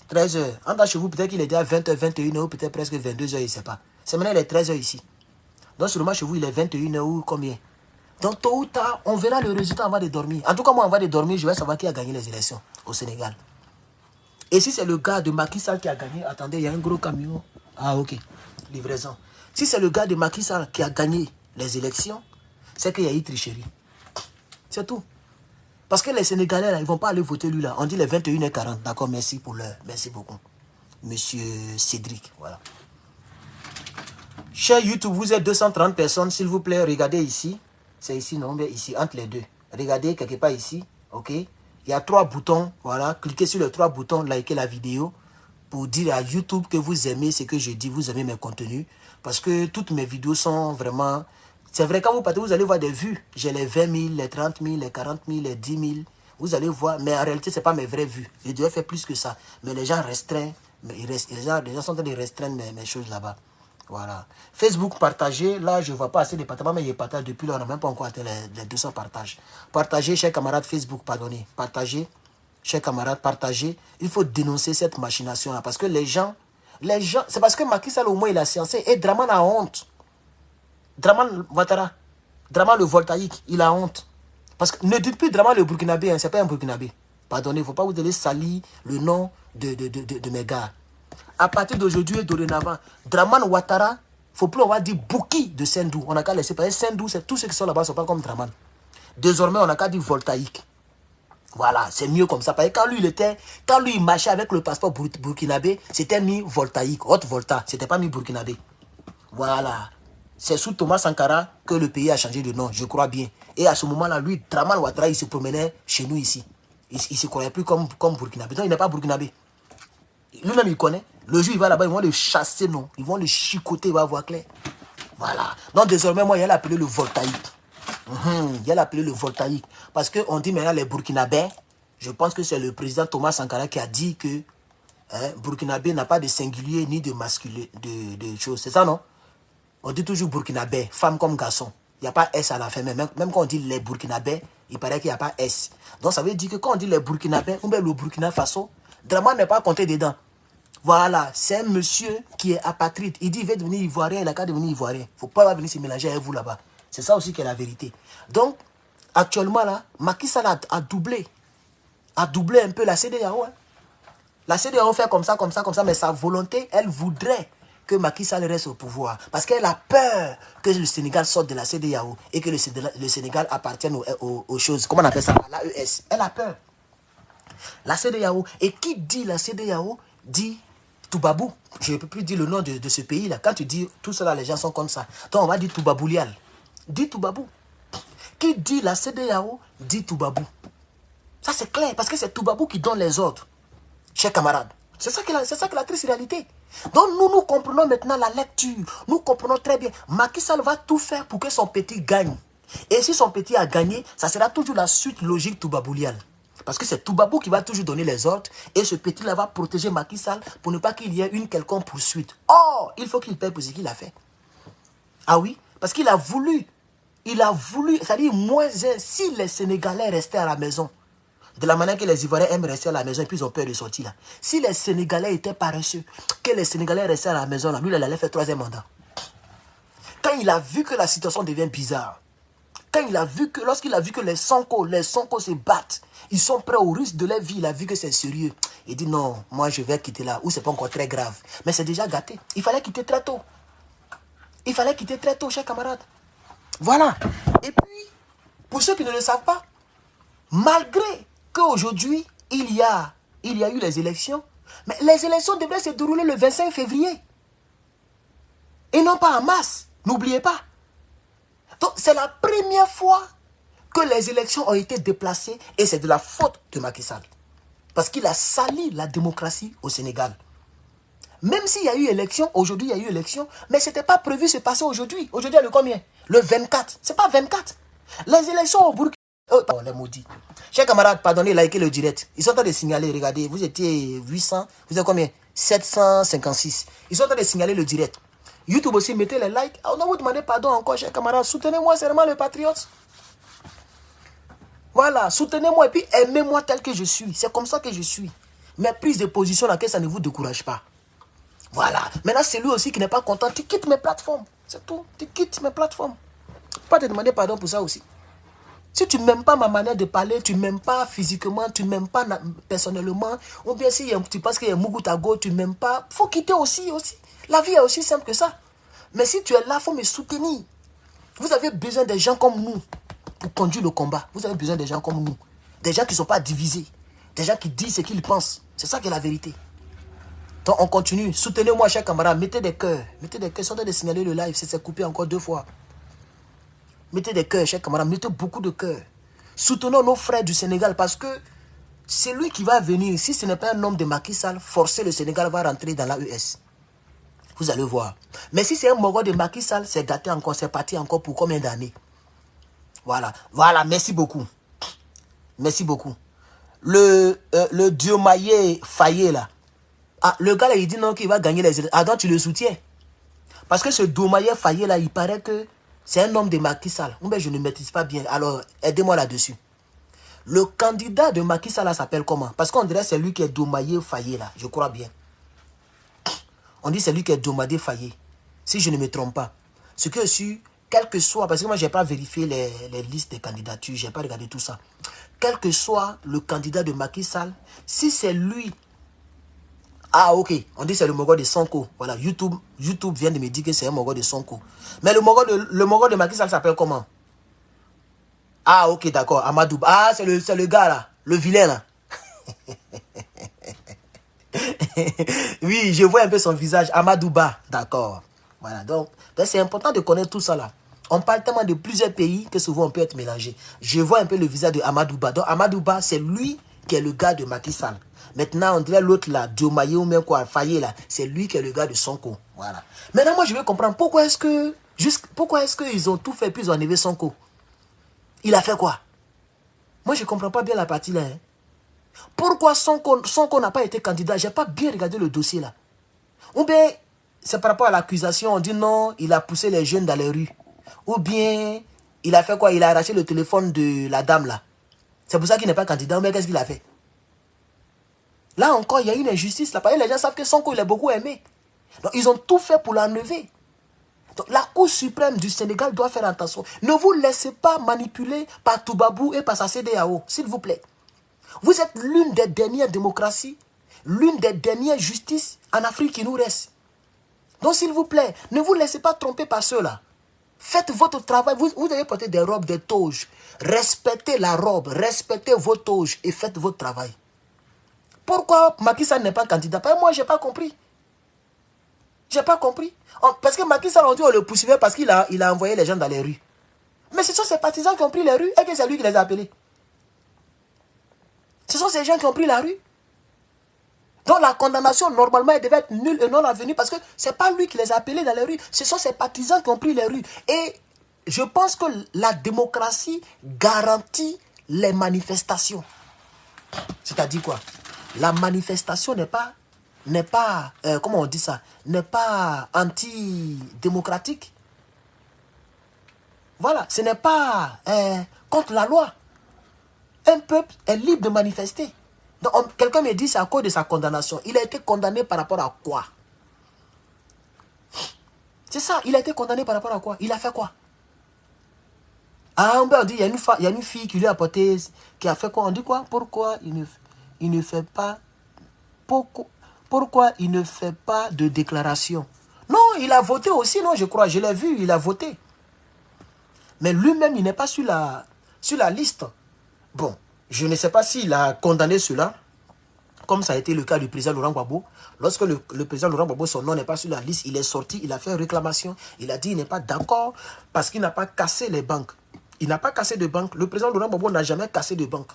13h. En bas chez vous, peut-être qu'il est déjà 20h, 21h, ou peut-être presque 22h, je ne sais pas. C'est maintenant, il est 13h ici. Donc, sûrement chez vous, il est 21h ou combien? Donc, tôt ou tard, on verra le résultat avant de dormir. En tout cas, moi, avant de dormir, je vais savoir qui a gagné les élections au Sénégal. Et si c'est le gars de Macky Sall qui a gagné, attendez, il y a un gros camion. Ah, ok. Livraison. Si c'est le gars de Macky Sall qui a gagné les élections, c'est qu'il y a eu tricherie. C'est tout. Parce que les Sénégalais, là, ils ne vont pas aller voter lui là. On dit les 21h40. D'accord, merci pour l'heure. Merci beaucoup. Monsieur Cédric, voilà. Cher YouTube, vous êtes 230 personnes. S'il vous plaît, regardez ici. C'est ici, non, mais ici, entre les deux. Regardez quelque part ici, ok. Il y a 3 boutons, voilà. Cliquez sur les 3 boutons, likez la vidéo pour dire à YouTube que vous aimez ce que je dis, vous aimez mes contenus. Parce que toutes mes vidéos sont vraiment... C'est vrai, quand vous partez, vous allez voir des vues. J'ai les 20 000, les 30 000, les 40 000, les 10 000. Vous allez voir, mais en réalité, ce n'est pas mes vraies vues. Je devrais faire plus que ça. Mais les gens restreignent, les gens sont en train de restreindre mes choses là-bas. Voilà. Facebook, partagez. Là, je ne vois pas assez de partages, mais je partage depuis là. On n'a même pas encore atteint les 200 partages. Partagez, chers camarades Facebook, pardonnez. Partagez, chers camarades, partagez. Il faut dénoncer cette machination-là. Parce que les gens, c'est parce que Macky Sall, au moins, il a sciencé. Et Draman a honte. Draman Ouattara, Draman le voltaïque, il a honte. Parce que ne dites plus Draman le Burkinabé, hein, c'est pas un Burkinabé. Pardonnez, il ne faut pas vous donner salir le nom de mes gars. À partir d'aujourd'hui et dorénavant, Draman Ouattara, il ne faut plus on va dire Bouki de Sendou. On n'a qu'à laisser passer Sendou, c'est tous ceux qui sont là-bas ne sont pas comme Draman. Désormais, on n'a qu'à dire voltaïque. Voilà, c'est mieux comme ça. Parce que quand lui il marchait avec le passeport burkinabé, c'était mis voltaïque, haute volta, c'était pas mis burkinabé. Voilà. C'est sous Thomas Sankara que le pays a changé de nom, je crois bien. Et à ce moment-là, lui, Draman Ouattara, il se promenait chez nous ici. Il ne se croyait plus comme burkinabé. Non, il n'est pas burkinabé. Lui-même, il connaît. Le jour, il va là-bas, ils vont le chasser, non. Ils vont le chicoter, il va voir clair. Voilà. Donc, désormais, moi, il y a l'appelé le voltaïque. Il y a l'appelé le voltaïque. Parce qu'on dit maintenant les Burkinabés. Je pense que c'est le président Thomas Sankara qui a dit que Burkinabé n'a pas de singulier ni de masculin, de choses. C'est ça, non? On dit toujours Burkinabé, femme comme garçon. Il n'y a pas S à la fin. Même quand on dit les Burkinabés, il paraît qu'il n'y a pas S. Donc, ça veut dire que quand on dit les Burkinabés, ou bien le Burkina Faso, Draman n'est pas compté dedans. Voilà, c'est un monsieur qui est apatride. Il dit qu'il veut devenir ivoirien, il n'a qu'à devenir ivoirien. Il ne faut pas venir se mélanger avec vous là-bas. C'est ça aussi qui est la vérité. Donc, actuellement là, Macky Sall a doublé un peu la CEDEAO. Hein. La CEDEAO fait comme ça, mais sa volonté, elle voudrait que Macky Sall reste au pouvoir. Parce qu'elle a peur que le Sénégal sorte de la CEDEAO et que le Sénégal appartienne aux choses. Comment on appelle ça? À l'AES. Elle a peur. La CEDEAO. Et qui dit la CEDEAO dit Toubabou. Je ne peux plus dire le nom de ce pays-là. Quand tu dis tout cela, les gens sont comme ça. Donc on va dire Toubaboulial. Dit Toubabou. Qui dit la CEDEAO dit Toubabou. Ça c'est clair parce que c'est Toubabou qui donne les ordres. Chers camarades. C'est ça qui est la triste réalité. Donc nous comprenons maintenant la lecture. Nous comprenons très bien. Macky Sall va tout faire pour que son petit gagne. Et si son petit a gagné, ça sera toujours la suite logique Toubaboulial. Parce que c'est Toubabou qui va toujours donner les ordres. Et ce petit-là va protéger Macky Sall pour ne pas qu'il y ait une quelconque poursuite. Or, il faut qu'il paye pour ce qu'il a fait. Ah oui, parce qu'il a voulu. C'est-à-dire, moins si les Sénégalais restaient à la maison, de la manière que les Ivoiriens aiment rester à la maison et puis ils ont peur de sortir là. Si les Sénégalais étaient paresseux, que les Sénégalais restaient à la maison là, lui il allait faire 3e mandat. Quand il a vu que la situation devient bizarre, quand il a vu que, lorsqu'il a vu que les Sonko se battent, ils sont prêts au risque de leur vie, il a vu que c'est sérieux. Il dit non, moi je vais quitter là, ou c'est pas encore très grave. Mais c'est déjà gâté. Il fallait quitter très tôt. Il fallait quitter très tôt, chers camarades. Voilà. Et puis, pour ceux qui ne le savent pas, malgré qu'aujourd'hui, il y a eu les élections, mais les élections devraient se dérouler le 25 février. Et non pas en masse. N'oubliez pas. Donc, c'est la première fois que les élections ont été déplacées et c'est de la faute de Macky Sall. Parce qu'il a sali la démocratie au Sénégal. Même s'il y a eu élection, aujourd'hui il y a eu élection, mais ce n'était pas prévu de se passer aujourd'hui. Aujourd'hui, il y a le combien? Le 24. Ce n'est pas 24. Les élections au Burkina... Oh, les maudits. Chers camarades, pardonnez, likez le direct. Ils sont en train de signaler, regardez, vous étiez 800, vous êtes combien? 756. Ils sont en train de signaler le direct. YouTube aussi, mettez les likes. On va vous demander pardon encore, chers camarades. Soutenez-moi, c'est vraiment le patriote. Voilà, soutenez-moi et puis aimez-moi tel que je suis. C'est comme ça que je suis. Mes prises de position, laquelle ça ne vous décourage pas. Voilà. Maintenant, c'est lui aussi qui n'est pas content. Tu quittes mes plateformes. C'est tout. Tu quittes mes plateformes. Pas te demander pardon pour ça aussi. Si tu n'aimes pas ma manière de parler, tu ne m'aimes pas physiquement, tu ne m'aimes pas personnellement, ou bien si tu penses qu'il y a Mugutago, tu ne m'aimes pas, il faut quitter aussi. La vie est aussi simple que ça. Mais si tu es là, il faut me soutenir. Vous avez besoin des gens comme nous pour conduire le combat. Vous avez besoin des gens comme nous. Des gens qui ne sont pas divisés. Des gens qui disent ce qu'ils pensent. C'est ça qui est la vérité. Donc on continue. Soutenez-moi, chers camarades. Mettez des cœurs. Mettez des cœurs. Ils sont en train de signaler le live. C'est coupé encore 2 fois. Mettez des cœurs, chers camarades. Mettez beaucoup de cœurs. Soutenons nos frères du Sénégal parce que c'est lui qui va venir. Si ce n'est pas un homme de Macky Sall, forcer le Sénégal va rentrer dans l'AES. Vous allez voir. Mais si c'est un mogol de Macky Sall, c'est gâté encore. C'est parti encore pour combien d'années? Voilà. Voilà. Merci beaucoup. Merci beaucoup. Le Diomaye Faye là. Ah, le gars là, il dit non qu'il va gagner les élections. Ah, donc tu le soutiens. Parce que ce Diomaye Faye là, il paraît que c'est un homme de Macky Sall. Mais je ne maîtrise pas bien. Alors, aidez-moi là-dessus. Le candidat de Macky Sall s'appelle comment? Parce qu'on dirait que c'est lui qui est Diomaye Faye là. Je crois bien. On dit c'est lui qui est Diomaye Faye. Si je ne me trompe pas. Ce que je suis, quel que soit, parce que moi je n'ai pas vérifié les listes de candidatures, je n'ai pas regardé tout ça. Quel que soit le candidat de Macky Sall, si c'est lui... Ah ok, on dit c'est le mogol de Sonko. Voilà, YouTube vient de me dire que c'est un mogol de Sonko. Mais le mogol de Macky Sall s'appelle comment? Ah ok, d'accord, Amadou. Ah, c'est le gars là, le vilain là. Oui, je vois un peu son visage. Amadouba, d'accord. Voilà, donc c'est important de connaître tout ça là. On parle tellement de plusieurs pays que souvent on peut être mélangé. Je vois un peu le visage de Amadouba. Donc Amadouba, c'est lui qui est le gars de Macky Sall. Maintenant, on dirait l'autre là, Diomaye ou même quoi, Faye là, c'est lui qui est le gars de Sonko. Voilà. Maintenant, moi je veux comprendre pourquoi est-ce qu'ils ont tout fait puis ils ont enlevé Sonko. Il a fait quoi? Moi je ne comprends pas bien la partie là. Hein. Pourquoi Sonko n'a pas été candidat? Je n'ai pas bien regardé le dossier là. Ou bien, c'est par rapport à l'accusation, on dit non, il a poussé les jeunes dans les rues. Ou bien, il a fait quoi? Il a arraché le téléphone de la dame là. C'est pour ça qu'il n'est pas candidat. Mais qu'est-ce qu'il a fait? Là encore, il y a une injustice là. Parce que les gens savent que Sonko, il est beaucoup aimé. Donc, ils ont tout fait pour l'enlever. Donc, la Cour suprême du Sénégal doit faire attention. Ne vous laissez pas manipuler par Toubabou et par sa CEDEAO, s'il vous plaît. Vous êtes l'une des dernières démocraties, l'une des dernières justices en Afrique qui nous reste. Donc, s'il vous plaît, ne vous laissez pas tromper par ceux-là. Faites votre travail. Vous devez porter des robes, des toges. Respectez la robe, respectez vos toges et faites votre travail. Pourquoi Macky Sall n'est pas candidat? Parce que moi, je n'ai pas compris. Je n'ai pas compris. Parce que Macky Sall, on dit on le poursuivait parce qu'il a envoyé les gens dans les rues. Mais ce sont ses partisans qui ont pris les rues et que c'est lui qui les a appelés. Ce sont ces gens qui ont pris la rue. Donc la condamnation, normalement, elle devait être nulle et non avenue parce que ce n'est pas lui qui les a appelés dans les rues. Ce sont ses partisans qui ont pris les rues. Et je pense que la démocratie garantit les manifestations. C'est-à-dire quoi? La manifestation n'est pas, comment on dit ça? N'est pas antidémocratique. Voilà, ce n'est pas contre la loi. Un peuple est libre de manifester. Donc, quelqu'un me dit c'est à cause de sa condamnation. Il a été condamné par rapport à quoi? C'est ça, il a été condamné par rapport à quoi? Il a fait quoi? Ah, on dit, il y a une fille qui lui a apporté, qui a fait quoi? On dit quoi? Pourquoi il ne fait pas, pourquoi il ne fait pas de déclaration? Non, il a voté aussi, non, je crois, je l'ai vu, il a voté. Mais lui-même, il n'est pas sur la liste. Bon, je ne sais pas s'il a condamné cela, comme ça a été le cas du président Laurent Gbagbo. Lorsque le président Laurent Gbagbo, son nom n'est pas sur la liste, il est sorti, il a fait une réclamation. Il a dit qu'il n'est pas d'accord parce qu'il n'a pas cassé les banques. Il n'a pas cassé de banque. Le président Laurent Gbagbo n'a jamais cassé de banque.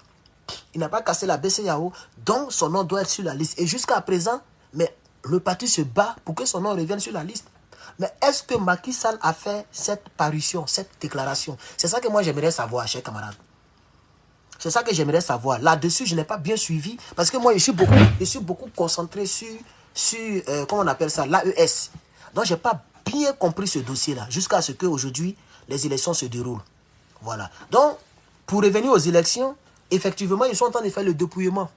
Il n'a pas cassé la BCEAO, donc son nom doit être sur la liste. Et jusqu'à présent, mais le parti se bat pour que son nom revienne sur la liste. Mais est-ce que Macky Sall a fait cette parution, cette déclaration? C'est ça que moi j'aimerais savoir, chers camarades. C'est ça que j'aimerais savoir. Là-dessus, je n'ai pas bien suivi. Parce que moi, je suis beaucoup concentré sur comment on appelle ça, l'AES. Donc, je n'ai pas bien compris ce dossier-là. Jusqu'à ce qu'aujourd'hui, les élections se déroulent. Voilà. Donc, pour revenir aux élections, effectivement, ils sont en train de faire le dépouillement.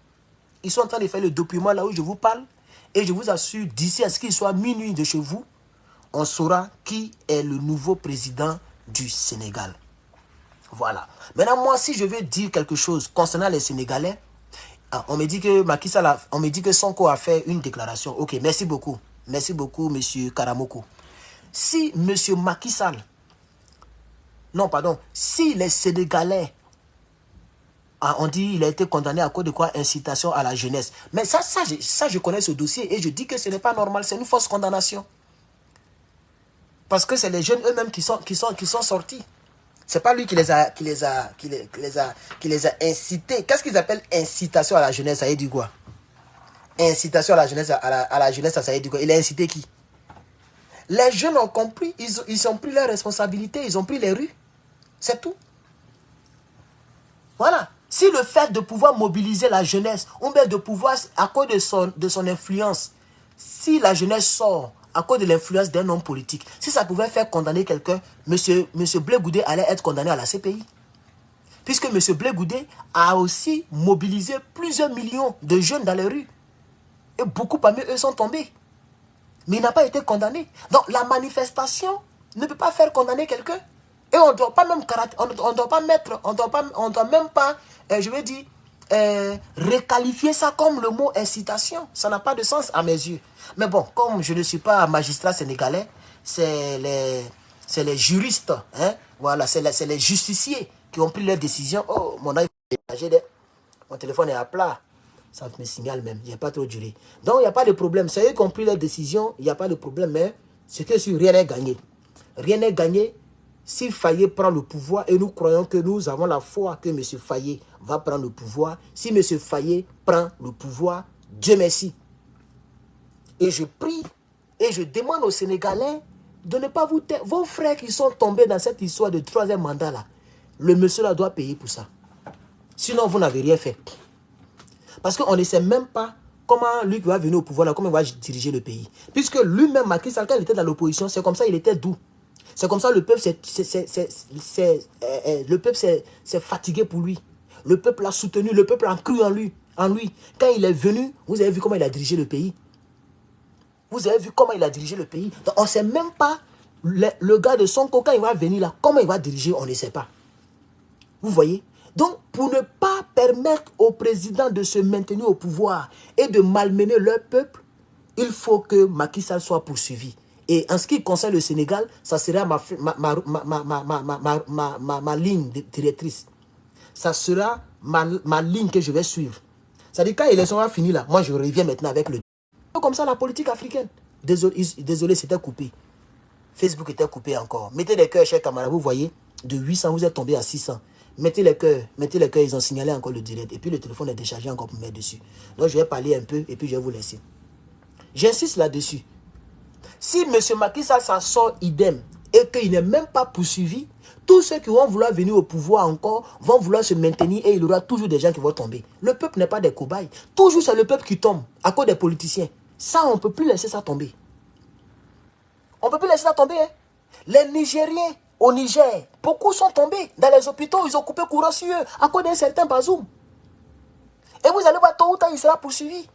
Ils sont en train de faire le dépouillement là où je vous parle. Et je vous assure, d'ici à ce qu'il soit minuit de chez vous, on saura qui est le nouveau président du Sénégal. Voilà. Maintenant, moi, si je veux dire quelque chose concernant les Sénégalais, on me dit que Macky Sall on me dit que Sonko a fait une déclaration. Ok, merci beaucoup. Merci beaucoup, monsieur Karamoko. Si monsieur Macky Sall, non, pardon, si les Sénégalais, on dit il a été condamné à cause de quoi? Incitation à la jeunesse. Mais ça, je connais ce dossier et je dis que ce n'est pas normal, c'est une fausse condamnation. Parce que c'est les jeunes eux-mêmes qui sont sortis. C'est pas lui qui les a incités. Qu'est-ce qu'ils appellent incitation à la jeunesse? Ça veut dire quoi? Incitation à la jeunesse, à la jeunesse, ça veut dire quoi? Il a incité qui? Les jeunes ont compris, ils ont pris leurs responsabilités, ils ont pris les rues. C'est tout. Voilà. Si le fait de pouvoir mobiliser la jeunesse, ou bien de pouvoir, à cause de son influence, si la jeunesse sort à cause de l'influence d'un homme politique, si ça pouvait faire condamner quelqu'un, monsieur Blé Goudé allait être condamné à la CPI. Puisque monsieur Blé Goudé a aussi mobilisé plusieurs millions de jeunes dans les rues. Et beaucoup parmi eux sont tombés. Mais il n'a pas été condamné. Donc la manifestation ne peut pas faire condamner quelqu'un. Et on ne doit pas même on doit même pas, je veux dire, requalifier ça comme le mot incitation. Ça n'a pas de sens à mes yeux. Mais bon, comme je ne suis pas magistrat sénégalais, c'est les juristes, hein, voilà, c'est les justiciers qui ont pris leur décision. Oh, mon téléphone est à plat. Ça me signale même, il n'y a pas trop duré. Donc, il n'y a pas de problème. C'est eux qui ont pris leur décision, il n'y a pas de problème. Mais c'est que si rien n'est gagné. Rien n'est gagné. Si Faye prend le pouvoir, et nous croyons que nous avons la foi que M. Faye va prendre le pouvoir. Si M. Faye prend le pouvoir, Dieu merci. Et je prie et je demande aux Sénégalais de ne pas vous taire. Vos frères qui sont tombés dans cette histoire de troisième mandat là, le monsieur là doit payer pour ça. Sinon, vous n'avez rien fait. Parce qu'on ne sait même pas comment lui qui va venir au pouvoir là, comment il va diriger le pays. Puisque lui-même, Macky Sall, quand il était dans l'opposition, c'est comme ça, il était doux. C'est comme ça, le peuple s'est fatigué pour lui. Le peuple l'a soutenu, le peuple a cru en lui. Quand il est venu, vous avez vu comment il a dirigé le pays. Vous avez vu comment il a dirigé le pays. Donc, on ne sait même pas, le gars de Sonko, quand il va venir là, comment il va diriger, on ne sait pas. Vous voyez? Donc, pour ne pas permettre au président de se maintenir au pouvoir et de malmener leur peuple, il faut que Macky Sall soit poursuivi. Et en ce qui concerne le Sénégal, ça sera ma ligne directrice. Ça sera ma ligne que je vais suivre. C'est-à-dire quand l'élection va finir là, moi je reviens maintenant avec le... Comme ça la politique africaine. Désolé, c'était coupé. Facebook était coupé encore. Mettez les cœurs, chers camarades, vous voyez, de 800, vous êtes tombé à 600. Mettez les cœurs, ils ont signalé encore le direct. Et puis le téléphone est déchargé encore pour mettre dessus. Donc je vais parler un peu et puis je vais vous laisser. J'insiste là-dessus. Si M. Macky Sall s'en sort idem et qu'il n'est même pas poursuivi, tous ceux qui vont vouloir venir au pouvoir encore vont vouloir se maintenir et il y aura toujours des gens qui vont tomber. Le peuple n'est pas des cobayes. Toujours c'est le peuple qui tombe à cause des politiciens. Ça, on ne peut plus laisser ça tomber. On ne peut plus laisser ça tomber. Hein? Les Nigériens au Niger, beaucoup sont tombés dans les hôpitaux, ils ont coupé courant sur eux à cause d'un certain Bazoum. Et vous allez voir tôt ou tard, il sera poursuivi.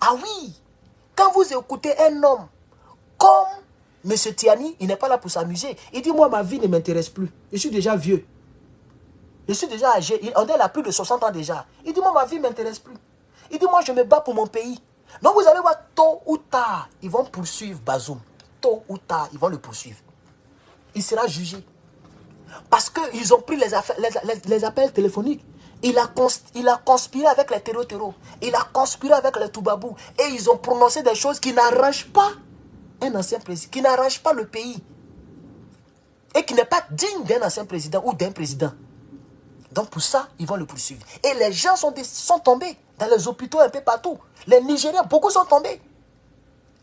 Ah oui, quand vous écoutez un homme comme Monsieur Tiani, il n'est pas là pour s'amuser. Il dit, moi, ma vie ne m'intéresse plus. Je suis déjà vieux. Je suis déjà âgé. On est là plus de 60 ans déjà. Il dit, moi, ma vie ne m'intéresse plus. Il dit, moi, je me bats pour mon pays. Donc, vous allez voir, tôt ou tard, ils vont poursuivre Bazoum. Tôt ou tard, ils vont le poursuivre. Il sera jugé. Parce qu'ils ont pris les appels téléphoniques. Il a conspiré avec les terreaux. Il a conspiré avec les Toubabou. Et ils ont prononcé des choses qui n'arrangent pas un ancien président, qui n'arrangent pas le pays. Et qui n'est pas digne d'un ancien président ou d'un président. Donc pour ça, ils vont le poursuivre. Et les gens sont tombés dans les hôpitaux un peu partout. Les Nigériens, beaucoup sont tombés.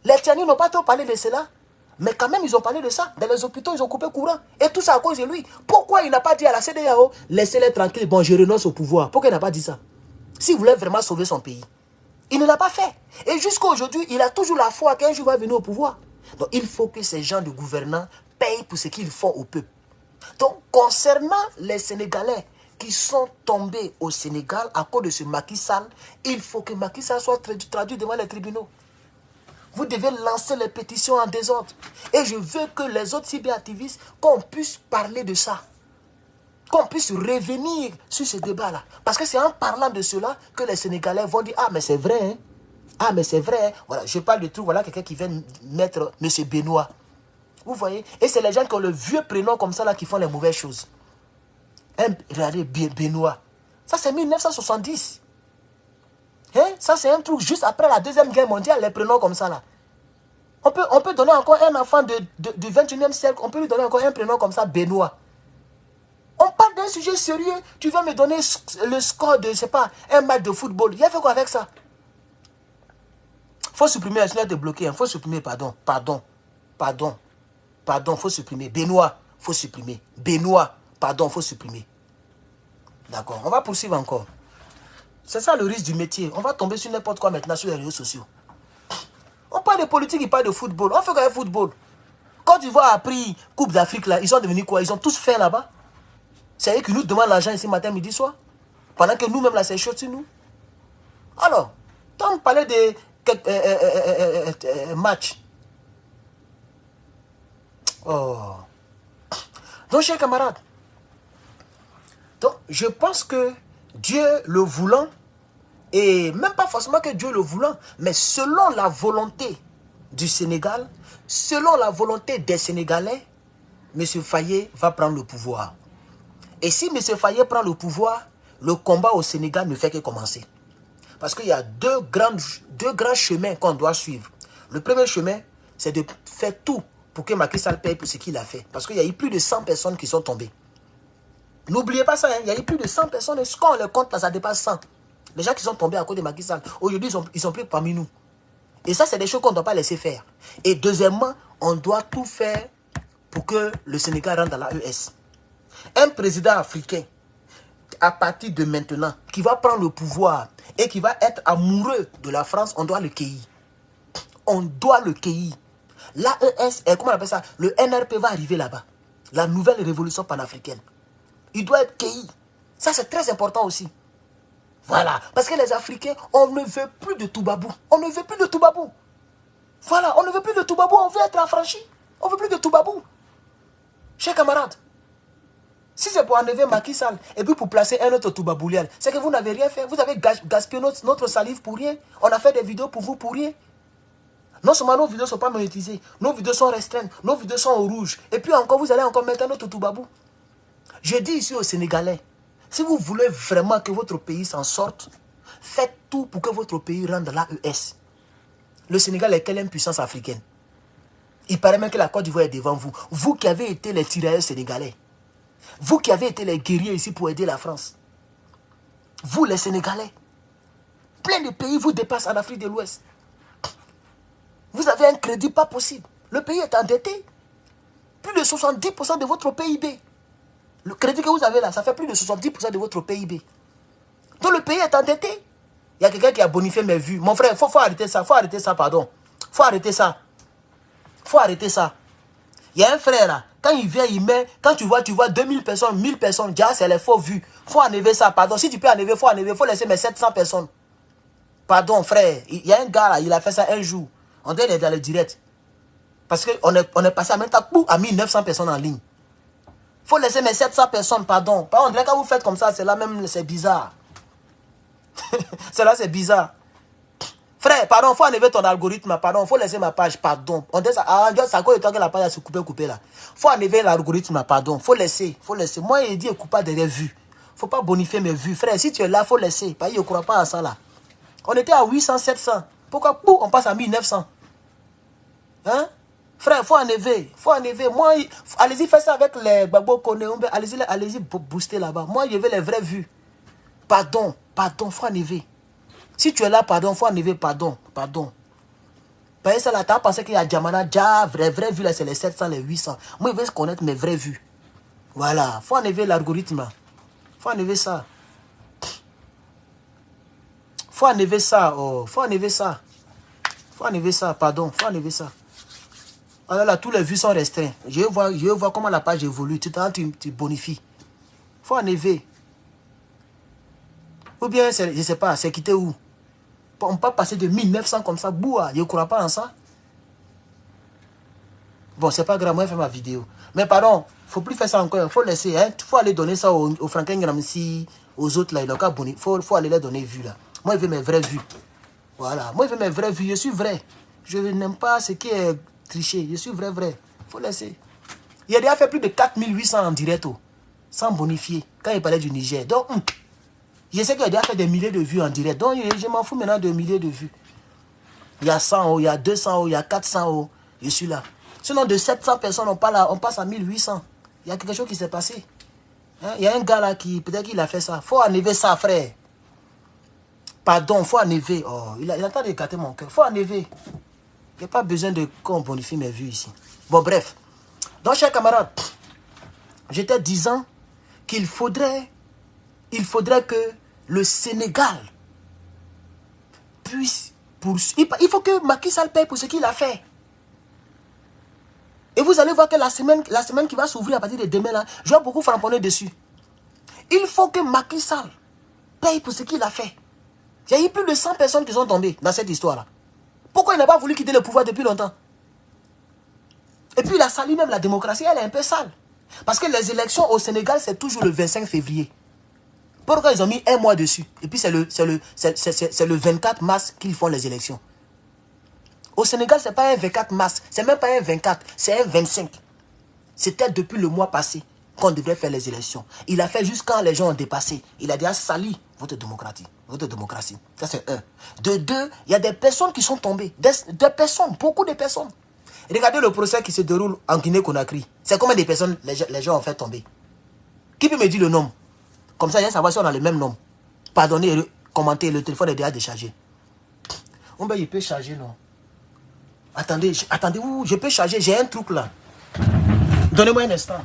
Les Tiani n'ont pas trop parlé de cela. Mais quand même, ils ont parlé de ça. Dans les hôpitaux, ils ont coupé courant. Et tout ça à cause de lui. Pourquoi il n'a pas dit à la CEDEAO, laissez-les tranquilles, bon, je renonce au pouvoir. Pourquoi il n'a pas dit ça? S'il voulait vraiment sauver son pays. Il ne l'a pas fait. Et jusqu'à aujourd'hui, il a toujours la foi qu'un jour va venir au pouvoir. Donc il faut que ces gens de gouvernants payent pour ce qu'ils font au peuple. Donc concernant les Sénégalais qui sont tombés au Sénégal à cause de ce Macky Sall, il faut que Macky Sall soit traduit devant les tribunaux. Vous devez lancer les pétitions en désordre. Et je veux que les autres cyberactivistes, qu'on puisse parler de ça. Qu'on puisse revenir sur ce débat-là. Parce que c'est en parlant de cela que les Sénégalais vont dire, ah mais c'est vrai, hein? Ah mais c'est vrai, hein? Voilà, je parle de tout, voilà quelqu'un qui vient mettre M. Benoît. Vous voyez? Et c'est les gens qui ont le vieux prénom comme ça là qui font les mauvaises choses. Regardez, Benoît. Ça c'est 1970. Hein? Ça c'est un truc juste après la Deuxième Guerre mondiale, les prénoms comme ça là. On peut donner encore un enfant du 21e siècle, on peut lui donner encore un prénom comme ça, Benoît. On parle d'un sujet sérieux, tu vas me donner le score de, je sais pas, un match de football. Il a fait quoi avec ça? Faut supprimer, sinon de bloquer, hein. Faut supprimer, pardon, faut supprimer. Benoît, faut supprimer. Benoît, pardon, faut supprimer. D'accord, on va poursuivre encore. C'est ça le risque du métier. On va tomber sur n'importe quoi maintenant sur les réseaux sociaux. On parle de politique, il parle de football. On fait quoi avec football? Quand tu vois a pris Coupe d'Afrique là, ils sont devenus quoi? Ils ont tous fait là-bas. C'est eux qui nous demandent l'argent ici matin, midi, soir. Pendant que nous-mêmes là, c'est chaud sur nous. Alors, quand on parlait de match. Oh. Donc, chers camarades, donc, je pense que Dieu le voulant, et même pas forcément que Dieu le voulant, mais selon la volonté du Sénégal, selon la volonté des Sénégalais, M. Faye va prendre le pouvoir. Et si M. Faye prend le pouvoir, le combat au Sénégal ne fait que commencer. Parce qu'il y a deux grands chemins qu'on doit suivre. Le premier chemin, c'est de faire tout pour que Macky Sall paye pour ce qu'il a fait. Parce qu'il y a eu plus de 100 personnes qui sont tombées. N'oubliez pas ça, hein, il y a eu plus de 100 personnes. Et quand on le compte, là, ça dépasse 100. Les gens qui sont tombés à cause de Macky Sall, aujourd'hui, ils sont plus parmi nous. Et ça, c'est des choses qu'on ne doit pas laisser faire. Et deuxièmement, on doit tout faire pour que le Sénégal rentre dans la ES. Un président africain, à partir de maintenant, qui va prendre le pouvoir et qui va être amoureux de la France, on doit le cueillir. On doit le cueillir. L'AES, comment on appelle ça? Le NRP va arriver là-bas. La nouvelle révolution panafricaine. Il doit être cueilli. Ça, c'est très important aussi. Voilà. Parce que les Africains, on ne veut plus de Toubabou. On ne veut plus de Toubabou. Voilà. On ne veut plus de Toubabou. On veut être affranchi. On ne veut plus de Toubabou. Chers camarades, si c'est pour enlever Macky Sall et puis pour placer un autre Toubaboulial, c'est que vous n'avez rien fait. Vous avez gaspillé notre salive pour rien. On a fait des vidéos pour vous pour rien. Non seulement nos vidéos ne sont pas monétisées, nos vidéos sont restreintes, nos vidéos sont au rouge. Et puis encore, vous allez encore mettre un autre Toubabou. Je dis ici aux Sénégalais, si vous voulez vraiment que votre pays s'en sorte, faites tout pour que votre pays rentre dans l'AES. Le Sénégal est quelle impuissance africaine? Il paraît même que la Côte d'Ivoire est devant vous. Vous qui avez été les tirailleurs sénégalais. Vous qui avez été les guerriers ici pour aider la France. Vous les Sénégalais. Plein de pays vous dépassent en Afrique de l'Ouest. Vous avez un crédit pas possible. Le pays est endetté. Plus de 70% de votre PIB. Le crédit que vous avez là, ça fait plus de 70% de votre PIB. Donc le pays est endetté. Il y a quelqu'un qui a bonifié mes vues. Mon frère, il faut arrêter ça. Faut arrêter ça, pardon. Faut arrêter ça. Faut arrêter ça. Il y a un frère là. Quand il vient, il met. Quand tu vois 2000 personnes, 1000 personnes. Déjà, c'est les faux vues. Faut enlever ça, pardon. Si tu peux enlever, faut enlever. Faut laisser mes 700 personnes. Pardon, frère. Il y a un gars là, il a fait ça un jour. On dirait qu'il est dans le direct. Parce qu'on est passé à même temps à 1900 personnes en ligne. Faut laisser mes 700 personnes, pardon. Par contre, quand vous faites comme ça, c'est là même, c'est bizarre. C'est là, c'est bizarre. Frère, pardon, faut enlever ton algorithme, pardon, faut laisser ma page, pardon. On dit ça, ça cause de temps que la page a se coupé là. Faut enlever l'algorithme, pardon, faut laisser. Moi, il dit, écoute pas des vues. Faut pas bonifier mes vues. Frère, si tu es là, faut laisser. Parce qu'il ne croit pas à ça là. On était à 800, 700. Pourquoi on passe à 1900? Hein? Frère, faut enlever. Moi, allez-y, faites ça avec les Babo Kone. Allez-y, booster là-bas. Moi, je veux les vraies vues. Pardon, faut enlever. Si tu es là, pardon, faut enlever, pardon. Parce que ça, là, t'as pensé qu'il y a Djamana, vraies vues, là, c'est les 700, les 800. Moi, je veux connaître mes vraies vues. Voilà, faut enlever l'algorithme. Faut enlever ça. Faut enlever ça, pardon, faut enlever ça. Alors là, tous les vues sont restreints. Je vois comment la page évolue. Tu bonifies. Faut enlever. Ou bien, je ne sais pas, c'est quitté où? On peut passer de 1900 comme ça, boua, je ne crois pas en ça. Bon, c'est pas grave, moi, je fais ma vidéo. Mais pardon, il ne faut plus faire ça encore, il faut laisser, hein. Il faut aller donner ça aux Franklin Gramsci, aux autres, là, il faut aller les donner vues, là. Moi, je veux mes vraies vues. Voilà, moi, je veux mes vraies vues, je suis vrai. Je n'aime pas ce qui est triché, je suis vrai. Il faut laisser. Il a déjà fait plus de 4800 en direct, sans bonifier, quand il parlait du Niger. Donc, je sais qu'il a déjà fait des milliers de vues en direct. Donc, je m'en fous maintenant de milliers de vues. Il y a 100, il y a 200, il y a 400, je suis là. Sinon, de 700 personnes, on passe à 1800. Il y a quelque chose qui s'est passé. Hein? Il y a un gars là qui, peut-être qu'il a fait ça. Il faut enlever ça, frère. Pardon, il faut enlever. Oh, il a en train d'écarter mon cœur. Il faut enlever. Il n'y a pas besoin de qu'on bonifie mes vues ici. Bon, bref. Donc, chers camarades, j'étais disant qu'il faudrait que le Sénégal puisse poursuivre. Il faut que Macky Sall paye pour ce qu'il a fait. Et vous allez voir que la semaine qui va s'ouvrir à partir de demain, là, je vais beaucoup framponner dessus. Il faut que Macky Sall paye pour ce qu'il a fait. Il y a eu plus de 100 personnes qui sont tombées dans cette histoire-là. Pourquoi il n'a pas voulu quitter le pouvoir depuis longtemps? Et puis il a sali même la démocratie, elle est un peu sale. Parce que les élections au Sénégal, c'est toujours le 25 février. Pourquoi ils ont mis un mois dessus? Et puis c'est le 24 mars qu'ils font les élections. Au Sénégal, ce n'est pas un 24 mars, c'est même pas un 24, c'est un 25. C'était depuis le mois passé qu'on devrait faire les élections. Il a fait juste quand les gens ont dépassé. Il a déjà sali votre démocratie. Ça, c'est un. De deux, il y a des personnes qui sont tombées. Des personnes, beaucoup de personnes. Regardez le procès qui se déroule en Guinée-Conakry. C'est combien de personnes les gens ont fait tomber? Qui peut me dire le nom? Comme ça, je vais savoir si on a le même nom. Pardonnez, commentez, le téléphone est déjà déchargé. On ben, il peut charger, non? Attendez, je peux charger, j'ai un truc là. Donnez-moi un instant.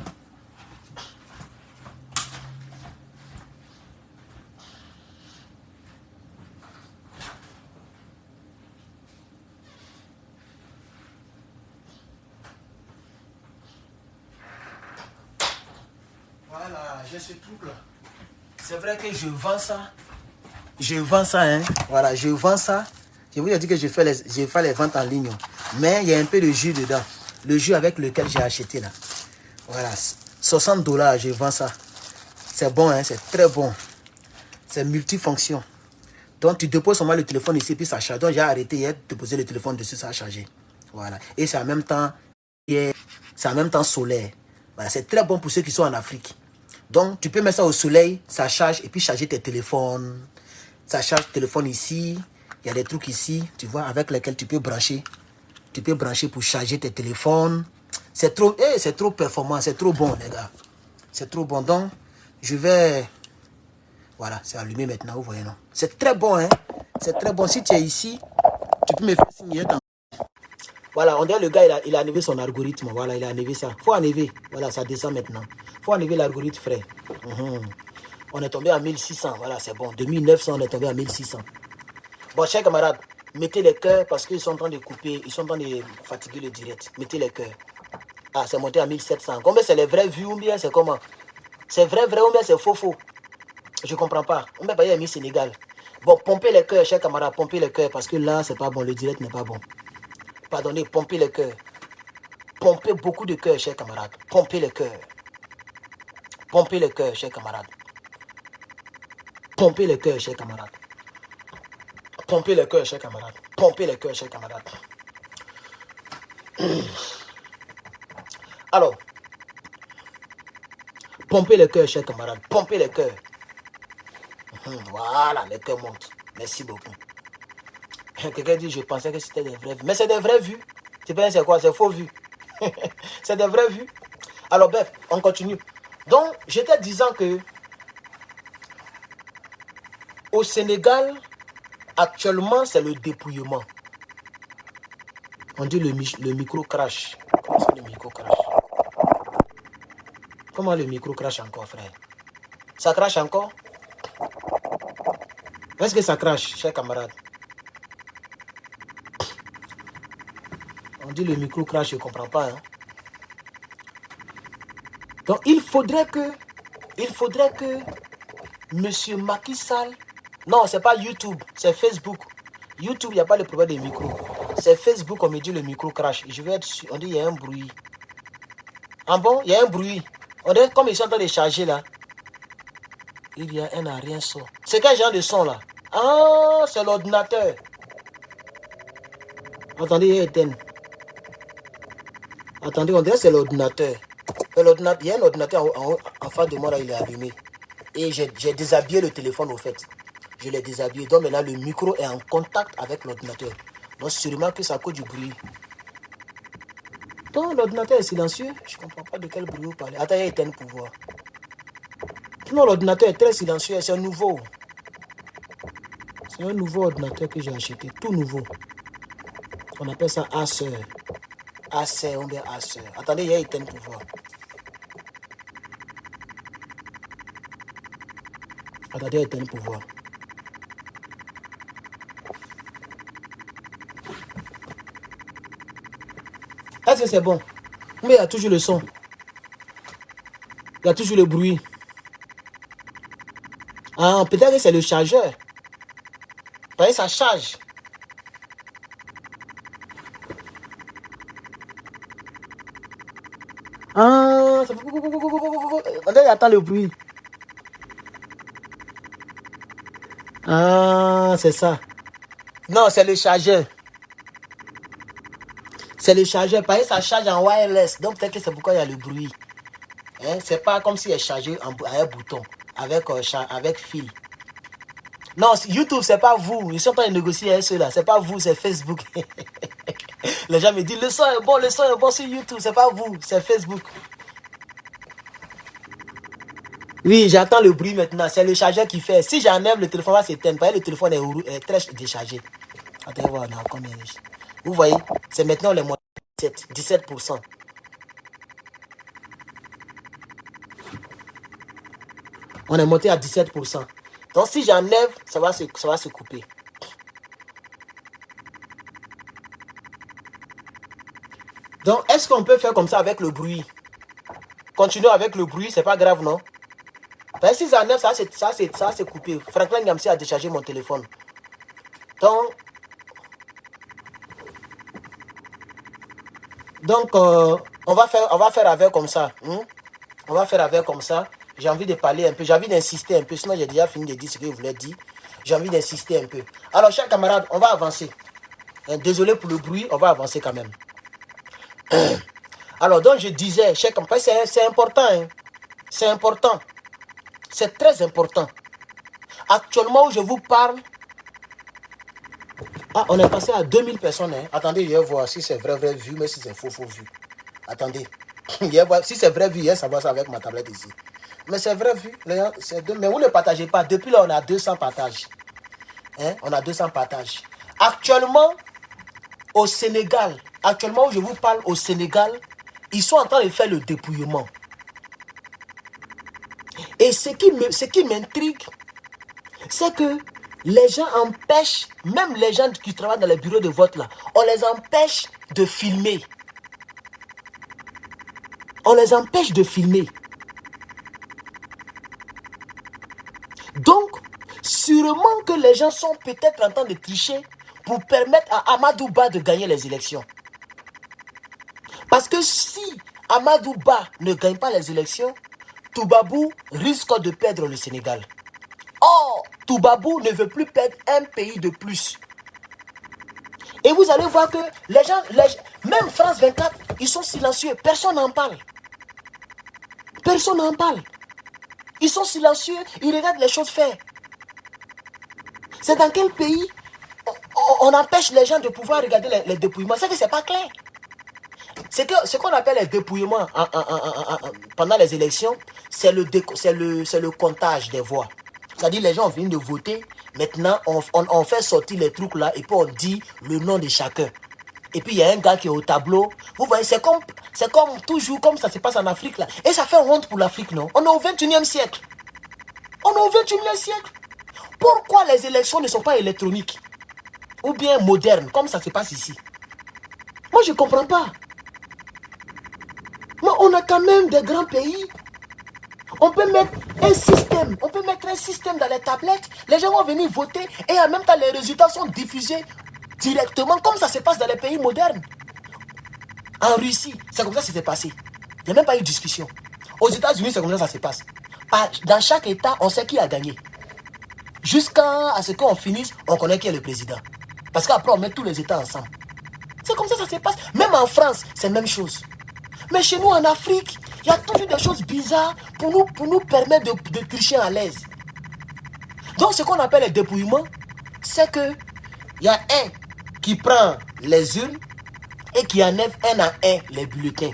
Voilà, j'ai ce truc là. C'est vrai que je vends ça. Hein. Voilà, je vends ça. Je vous ai dit que je fais les ventes en ligne. Mais il y a un peu de jus dedans. Le jus avec lequel j'ai acheté là. Voilà, 60 $, je vends ça. C'est bon, hein, c'est très bon. C'est multifonction. Donc tu déposes seulement le téléphone ici, puis ça charge. Donc j'ai arrêté hier de poser le téléphone dessus, ça a chargé. Voilà. Et c'est en même temps solaire. Voilà, c'est très bon pour ceux qui sont en Afrique. Donc tu peux mettre ça au soleil, ça charge, et puis charger tes téléphones. Ça charge le téléphone ici. Il y a des trucs ici, tu vois, avec lesquels tu peux brancher. Tu peux brancher pour charger tes téléphones. C'est trop performant, c'est trop bon, les gars. C'est trop bon. Donc, je vais... Voilà, c'est allumé maintenant, vous voyez, non? C'est très bon, hein? C'est très bon. Si tu es ici, tu peux me faire signer. Voilà, on dirait le gars, il a enlevé son algorithme. Voilà, il a enlevé ça. Faut enlever. Voilà, ça descend maintenant. Faut enlever l'algorithme, frère. On est tombé à 1600. Voilà, c'est bon. De 1900, on est tombé à 1600. Bon, chers camarades, mettez les cœurs parce qu'ils sont en train de couper, ils sont en train de fatiguer le direct. Mettez les cœurs. Ah, c'est monté à 1700. Combien c'est les vraies vues ou bien c'est comment? C'est vrai ou bien c'est faux? Je ne comprends pas. On ne peut pas y aller au Sénégal. Bon, pompez les cœurs, chers camarades, pompez les cœurs parce que là, c'est pas bon. Le direct n'est pas bon. Pardonnez, pompez les cœurs. Pompez beaucoup de cœur, chers camarades. Pompez le cœur. Pompez le cœur, chers camarades. Pompez le cœur, chers camarades. Pompez le cœur, chers camarades. Pompez le cœur, chers camarades. Alors, pompez le cœur, chers camarades. Pompez le cœur. Voilà, le cœur monte. Merci beaucoup. Quelqu'un dit, je pensais que c'était des vraies vues. Mais c'est des vraies vues. Tu penses c'est quoi? C'est faux vues. C'est des vraies vues. Alors bref, on continue. Donc, j'étais disant que au Sénégal, actuellement, c'est le dépouillement. On dit le micro crash. Comment ça, le micro crash? Comment le micro crash encore, frère? Ça crache encore? Est-ce que ça crache, chers camarades? On dit le micro crash, je ne comprends pas. Hein? Donc, il faudrait que Monsieur Macky Sall, non, c'est pas YouTube, c'est Facebook. YouTube, il n'y a pas le problème des micros. C'est Facebook, on me dit le micro crash. Je vais être sûr, on dit il y a un bruit. Ah bon, il y a un bruit. On dirait comme ils sont en train de charger là. Il y a un arrière son. C'est quel genre de son là? Ah, c'est l'ordinateur. Attendez, il y a éteint. Attendez, on dirait que c'est l'ordinateur. Il y a un ordinateur en face de moi là, il est allumé. Et j'ai déshabillé le téléphone au fait. Je l'ai déshabillé. Donc maintenant le micro est en contact avec l'ordinateur. Donc sûrement que ça cause du bruit. Donc l'ordinateur est silencieux. Je ne comprends pas de quel bruit vous parlez. Attends, il y a éteint pour voir. Non, l'ordinateur est très silencieux. C'est un nouveau. C'est un nouveau ordinateur que j'ai acheté. Tout nouveau. On appelle ça Acer. Acer, on dit Acer. Attendez, il y a éteint pour voir. Attendez, éteint pour voir. Est-ce que c'est bon? Mais il y a toujours le son. Il y a toujours le bruit. Ah, peut-être que c'est le chargeur. Parce que ça charge. Ah, ça fait... On attend le bruit. Ah, c'est ça. Non, c'est le chargeur. C'est le chargeur. Parce que ça charge en wireless. Donc peut-être que c'est pourquoi il y a le bruit. Hein? C'est pas comme si elle chargeait à un bouton. Avec fil. Non, YouTube, c'est pas vous. Ils sont en train de négocier avec ceux-là. C'est pas vous, c'est Facebook. Les gens me disent, le son est bon sur YouTube. C'est pas vous, c'est Facebook. Oui, j'entends le bruit maintenant. C'est le chargeur qui fait. Si j'enlève, le téléphone va s'éteindre. Parce que le téléphone est très déchargé. Attendez voir, on a combien. Vous voyez, c'est maintenant les moyens 17%. On est monté à 17%. Donc si j'enlève, ça va se couper. Donc est-ce qu'on peut faire comme ça avec le bruit? Continuer avec le bruit, c'est pas grave, non? Parce que si j'enlève, ça va se couper. Franklin Gamsi a déchargé mon téléphone. Donc on va faire avec comme ça. On va faire avec comme ça. J'ai envie de parler un peu. J'ai envie d'insister un peu. Sinon, j'ai déjà fini de dire ce que je voulais dire. J'ai envie d'insister un peu. Alors, chers camarades, on va avancer. Désolé pour le bruit, on va avancer quand même. Alors, donc, je disais, chers camarades, c'est important. Hein. C'est important. C'est très important. Actuellement, où je vous parle, on est passé à 2000 personnes. Hein. Attendez, je vais voir si c'est vrai vu, mais si c'est faux vu. Attendez. Si c'est vrai vu, ça va ça avec ma tablette ici. Mais c'est vrai vu. Mais vous ne partagez pas. Depuis là, on a 200 partages. Hein? On a 200 partages. Actuellement, au Sénégal, où je vous parle, au Sénégal, ils sont en train de faire le dépouillement. Et ce qui m'intrigue, c'est que les gens empêchent, même les gens qui travaillent dans les bureaux de vote là, on les empêche de filmer. On les empêche de filmer. Donc, sûrement que les gens sont peut-être en train de tricher pour permettre à Amadou Ba de gagner les élections. Parce que si Amadou Ba ne gagne pas les élections, Toubabou risque de perdre le Sénégal. Or, Toubabou ne veut plus perdre un pays de plus. Et vous allez voir que les gens, même France 24, ils sont silencieux. Personne n'en parle. Personne n'en parle. Ils sont silencieux, ils regardent les choses faire. C'est dans quel pays on empêche les gens de pouvoir regarder les dépouillements? C'est que ce n'est pas clair. Ce qu'on appelle les dépouillements pendant les élections, c'est le comptage des voix. C'est-à-dire les gens viennent de voter, maintenant on fait sortir les trucs là et puis on dit le nom de chacun. Et puis il y a un gars qui est au tableau. Vous voyez, c'est comme toujours, comme ça se passe en Afrique là. Et ça fait honte pour l'Afrique, non? On est au 21e siècle. On est au 21e siècle. Pourquoi les élections ne sont pas électroniques? Ou bien modernes, comme ça se passe ici? Moi, je ne comprends pas. Mais on a quand même des grands pays. On peut mettre un système. On peut mettre un système dans les tablettes. Les gens vont venir voter et en même temps, les résultats sont diffusés directement, comme ça se passe dans les pays modernes. En Russie, c'est comme ça que ça s'est passé. Il n'y a même pas eu de discussion. Aux États-Unis, c'est comme ça que ça se passe. Dans chaque État, on sait qui a gagné. Jusqu'à ce qu'on finisse, on connaît qui est le président. Parce qu'après, on met tous les États ensemble. C'est comme ça que ça se passe. Même en France, c'est la même chose. Mais chez nous, en Afrique, il y a toujours des choses bizarres pour nous permettre de tricher à l'aise. Donc, ce qu'on appelle les dépouillements, c'est que il y a un qui prend les urnes et qui enlève un à un les bulletins.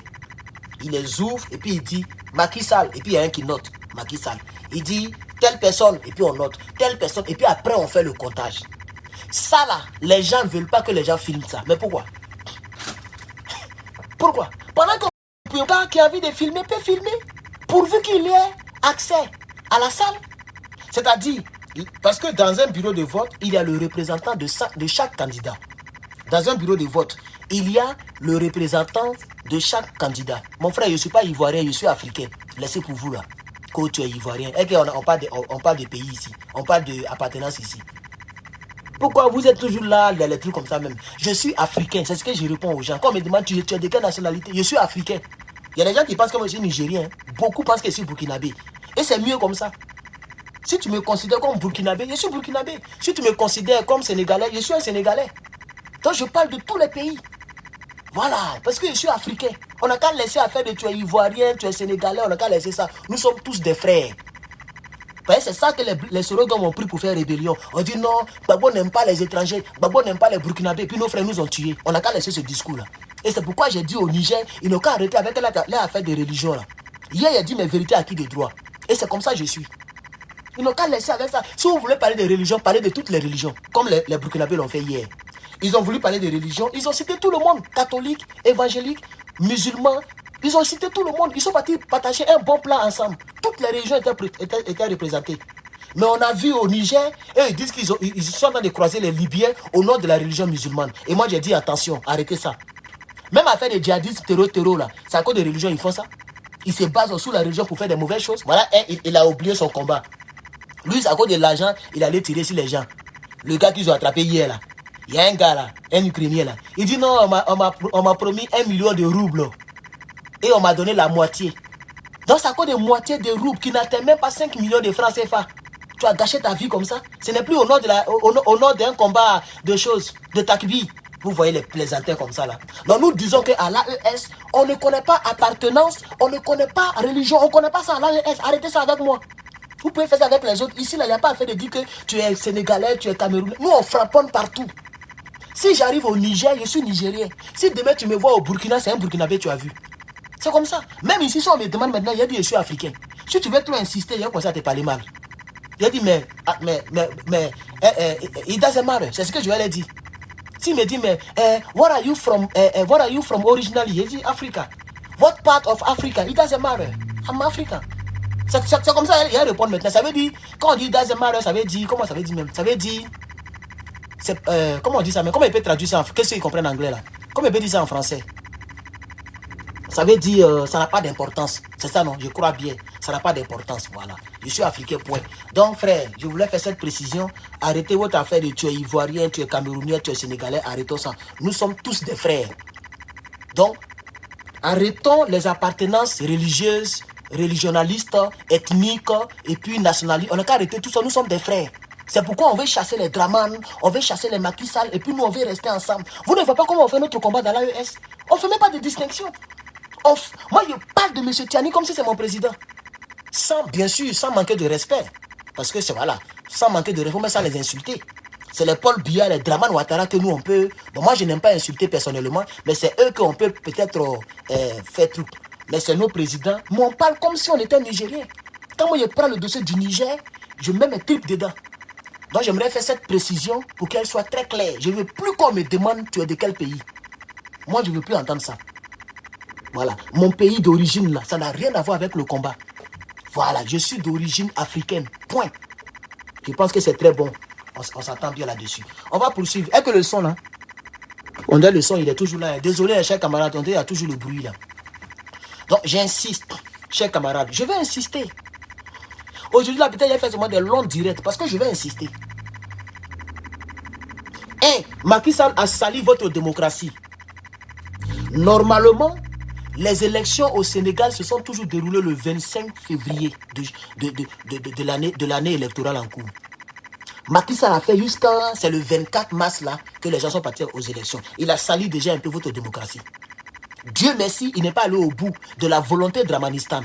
Il les ouvre et puis il dit Macky Sall. Et puis il y a un qui note Macky Sall. Il dit telle personne et puis on note telle personne et puis après on fait le comptage. Ça là, les gens ne veulent pas que les gens filment ça. Mais pourquoi? Pourquoi? Pendant que le gars qui a envie de filmer peut filmer, pourvu qu'il ait accès à la salle. C'est-à-dire, parce que dans un bureau de vote, il y a le représentant de chaque candidat. Dans un bureau de vote, il y a le représentant de chaque candidat. Mon frère, je ne suis pas ivoirien, je suis africain. Laissez pour vous là, que tu es ivoirien. Et qu'on parle de pays ici, on parle d'appartenance ici. Pourquoi vous êtes toujours là, les trucs comme ça même? Je suis africain, c'est ce que je réponds aux gens. Quand on me demande, tu es de quelle nationalité? Je suis africain. Il y a des gens qui pensent que moi je suis nigérien. Beaucoup pensent que je suis burkinabé. Et c'est mieux comme ça. Si tu me considères comme burkinabé, je suis burkinabé. Si tu me considères comme sénégalais, je suis un sénégalais. Donc je parle de tous les pays. Voilà, parce que je suis africain. On n'a qu'à laisser affaire de tu es ivoirien, tu es sénégalais, on n'a qu'à laisser ça. Nous sommes tous des frères. C'est ça que les slogans ont pris pour faire rébellion. On dit non, Gbagbo n'aime pas les étrangers, Gbagbo n'aime pas les burkinabés, puis nos frères nous ont tués. On n'a qu'à laisser ce discours-là. Et c'est pourquoi j'ai dit au Niger, ils n'ont qu'à arrêter avec les affaires de religion là. Hier, il a dit mes vérités acquis de droit. Et c'est comme ça que je suis. Ils n'ont qu'à laisser avec ça. Si vous voulez parler de religion, parlez de toutes les religions. Comme les burkinabés l'ont fait hier. Ils ont voulu parler de religion. Ils ont cité tout le monde. Catholiques, évangéliques, musulmans. Ils ont cité tout le monde. Ils sont partis partager un bon plan ensemble. Toutes les religions étaient représentées. Mais on a vu au Niger, et ils disent qu'ils sont en train de croiser les Libyens au nom de la religion musulmane. Et moi j'ai dit attention, arrêtez ça. Même affaire des djihadistes terreau là, c'est à cause des religions ils font ça. Ils se basent sur la religion pour faire des mauvaises choses. Voilà, il a oublié son combat. Lui, c'est à cause de l'argent, il allait tirer sur les gens. Le gars qu'ils ont attrapé hier là. Il y a un gars là, un Ukrainien là. Il dit non, on m'a promis 1 million de roubles. Et on m'a donné la moitié. Donc c'est à cause de moitié de roubles qui n'atteint même pas 5 millions de francs CFA. Tu as gâché ta vie comme ça. Ce n'est plus au nom d'un combat de choses, de takbi. Vous voyez les plaisantins comme ça là. Donc nous disons qu'à l'AES, on ne connaît pas appartenance, on ne connaît pas religion, on ne connaît pas ça à l'AES. Arrêtez ça avec moi. Vous pouvez faire ça avec les autres. Ici, là, il n'y a pas à faire de dire que tu es sénégalais, tu es camerounais. Nous, on frapponne partout. Si j'arrive au Niger, je suis nigérien. Si demain tu me vois au Burkina, c'est un Burkinabé, tu as vu. C'est comme ça. Même ici, si on me demande maintenant, il a dit je suis africain. Si tu veux trop insister, il va commencer à te parler mal. Il a dit it doesn't matter. C'est ce que je vais lui dire. S'il me dit where are you from originally? Il dit Africa. What part of Africa? It doesn't matter. I'm African. C'est comme ça, il va répondre maintenant. Ça veut dire, quand on dit it doesn't matter, ça veut dire, comment ça veut dire même? Ça veut dire, comment on dit ça? Mais comment il peut traduire ça? Qu'est-ce qu'il comprend en anglais là? Comment il peut dire ça en français? Ça veut dire, ça n'a pas d'importance. C'est ça, non? Je crois bien. Ça n'a pas d'importance. Voilà. Je suis africain, point. Donc, frère, je voulais faire cette précision. Arrêtez votre affaire de tu es ivoirien, tu es camerounais, tu es sénégalais. Arrêtez ça. Nous sommes tous des frères. Donc, Arrêtons les appartenances religieuses, religionalistes, ethniques et puis nationalistes. On n'a qu'à arrêter tout ça, nous sommes des frères. C'est pourquoi on veut chasser les Draman, on veut chasser les Macky Sall et puis nous on veut rester ensemble. Vous ne voyez pas comment on fait notre combat dans l'AES. On ne fait même pas de distinction. Moi je parle de M. Tiani comme si c'est mon président. Bien sûr, sans manquer de respect. Parce que c'est voilà, sans manquer de respect, mais sans les insulter. C'est les Paul Biya, les Draman Ouattara que nous on peut... Bon, moi je n'aime pas insulter personnellement, mais c'est eux qu'on peut peut-être faire truc. Mais c'est nos présidents. Mais on parle comme si on était Nigérien. Quand moi je prends le dossier du Niger, je mets mes tripes dedans. Donc j'aimerais faire cette précision pour qu'elle soit très claire. Je ne veux plus qu'on me demande tu es de quel pays. Moi je ne veux plus entendre ça. Voilà, mon pays d'origine là, ça n'a rien à voir avec le combat. Voilà, je suis d'origine africaine, point. Je pense que c'est très bon. On s'entend bien là-dessus. On va poursuivre. Est-ce que le son là? On a le son, il est toujours là. Désolé, chers camarades, il y a toujours le bruit là. Donc j'insiste, chers camarades, je vais insister. Aujourd'hui là, peut-être il a fait seulement des longs directs parce que je vais insister. Macky Sall a sali votre démocratie. Normalement, les élections au Sénégal se sont toujours déroulées le 25 février de l'année électorale en cours. Macky Sall a fait jusqu'à... C'est le 24 mars là que les gens sont partis aux élections. Il a sali déjà un peu votre démocratie. Dieu merci, il n'est pas allé au bout de la volonté de Ramanistan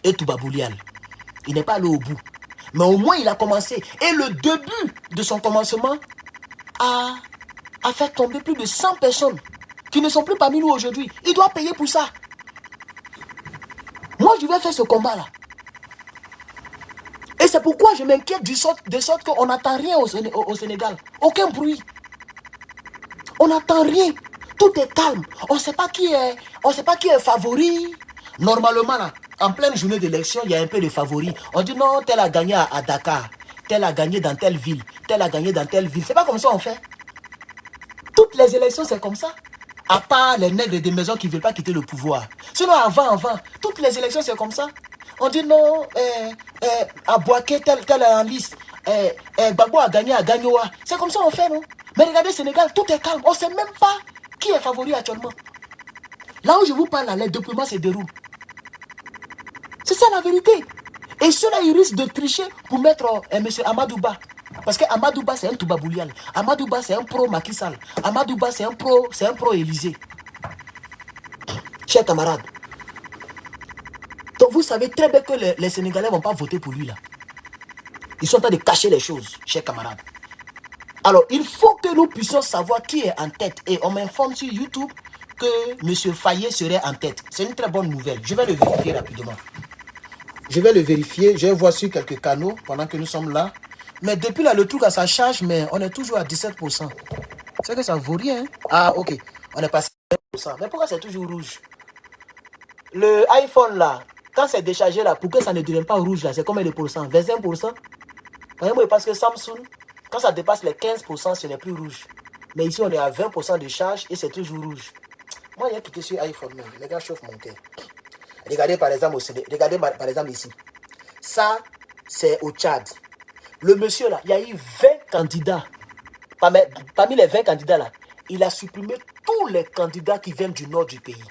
et Touba Boulial. Il n'est pas allé au bout. Mais au moins il a commencé. Et le début de son commencement a fait tomber plus de 100 personnes qui ne sont plus parmi nous aujourd'hui. Il doit payer pour ça. Moi, je vais faire ce combat-là. Et c'est pourquoi je m'inquiète de sorte qu'on n'entend rien au Sénégal. Aucun bruit. On n'entend rien. Tout est calme. On ne sait pas qui est favori. Normalement, là, en pleine journée d'élection, il y a un peu de favoris. On dit non, tel a gagné à Dakar. Tel a gagné dans telle ville. Tel a gagné dans telle ville. C'est pas comme ça on fait. Toutes les élections, c'est comme ça. À part les nègres des maisons qui ne veulent pas quitter le pouvoir. Sinon, avant, toutes les élections, c'est comme ça. On dit non, à Boaké, tel est en liste. Gbagbo a gagné à Gagnoa. C'est comme ça on fait, non? Mais regardez, Sénégal, tout est calme. On ne sait même pas qui est favori actuellement. Là où je vous parle, là, les documents se déroulent. C'est ça la vérité. Et ceux-là, ils risquent de tricher pour mettre M. Amadouba. Parce que Amadouba, c'est un Touba Boulial. Amadouba, c'est un pro-Macky Sall. Amadouba, c'est un pro-Élysée. Chers camarades, donc vous savez très bien que les Sénégalais ne vont pas voter pour lui là. Ils sont en train de cacher les choses, chers camarades. Alors, il faut que nous puissions savoir qui est en tête. Et on m'informe sur YouTube que M. Fayet serait en tête. C'est une très bonne nouvelle. Je vais le vérifier rapidement. Je vais le vérifier. Je vais voir sur quelques canaux pendant que nous sommes là. Mais depuis là, le truc, ça charge, mais on est toujours à 17%. C'est que ça ne vaut rien. Ah, ok. On est passé à 20%. Mais pourquoi c'est toujours rouge? Le iPhone là, quand c'est déchargé là, pourquoi ça ne devient pas rouge là? C'est combien de pourcents? 25%? Parce que Samsung, quand ça dépasse les 15%, ce n'est plus rouge. Mais ici, on est à 20% de charge et c'est toujours rouge. Moi, il y a quitté sur iPhone même. Les gars chauffent mon cœur. Regardez par exemple regardez par exemple ici. Ça, c'est au Tchad. Le monsieur là, il y a eu 20 candidats. Parmi les 20 candidats là, il a supprimé tous les candidats qui viennent du nord du pays.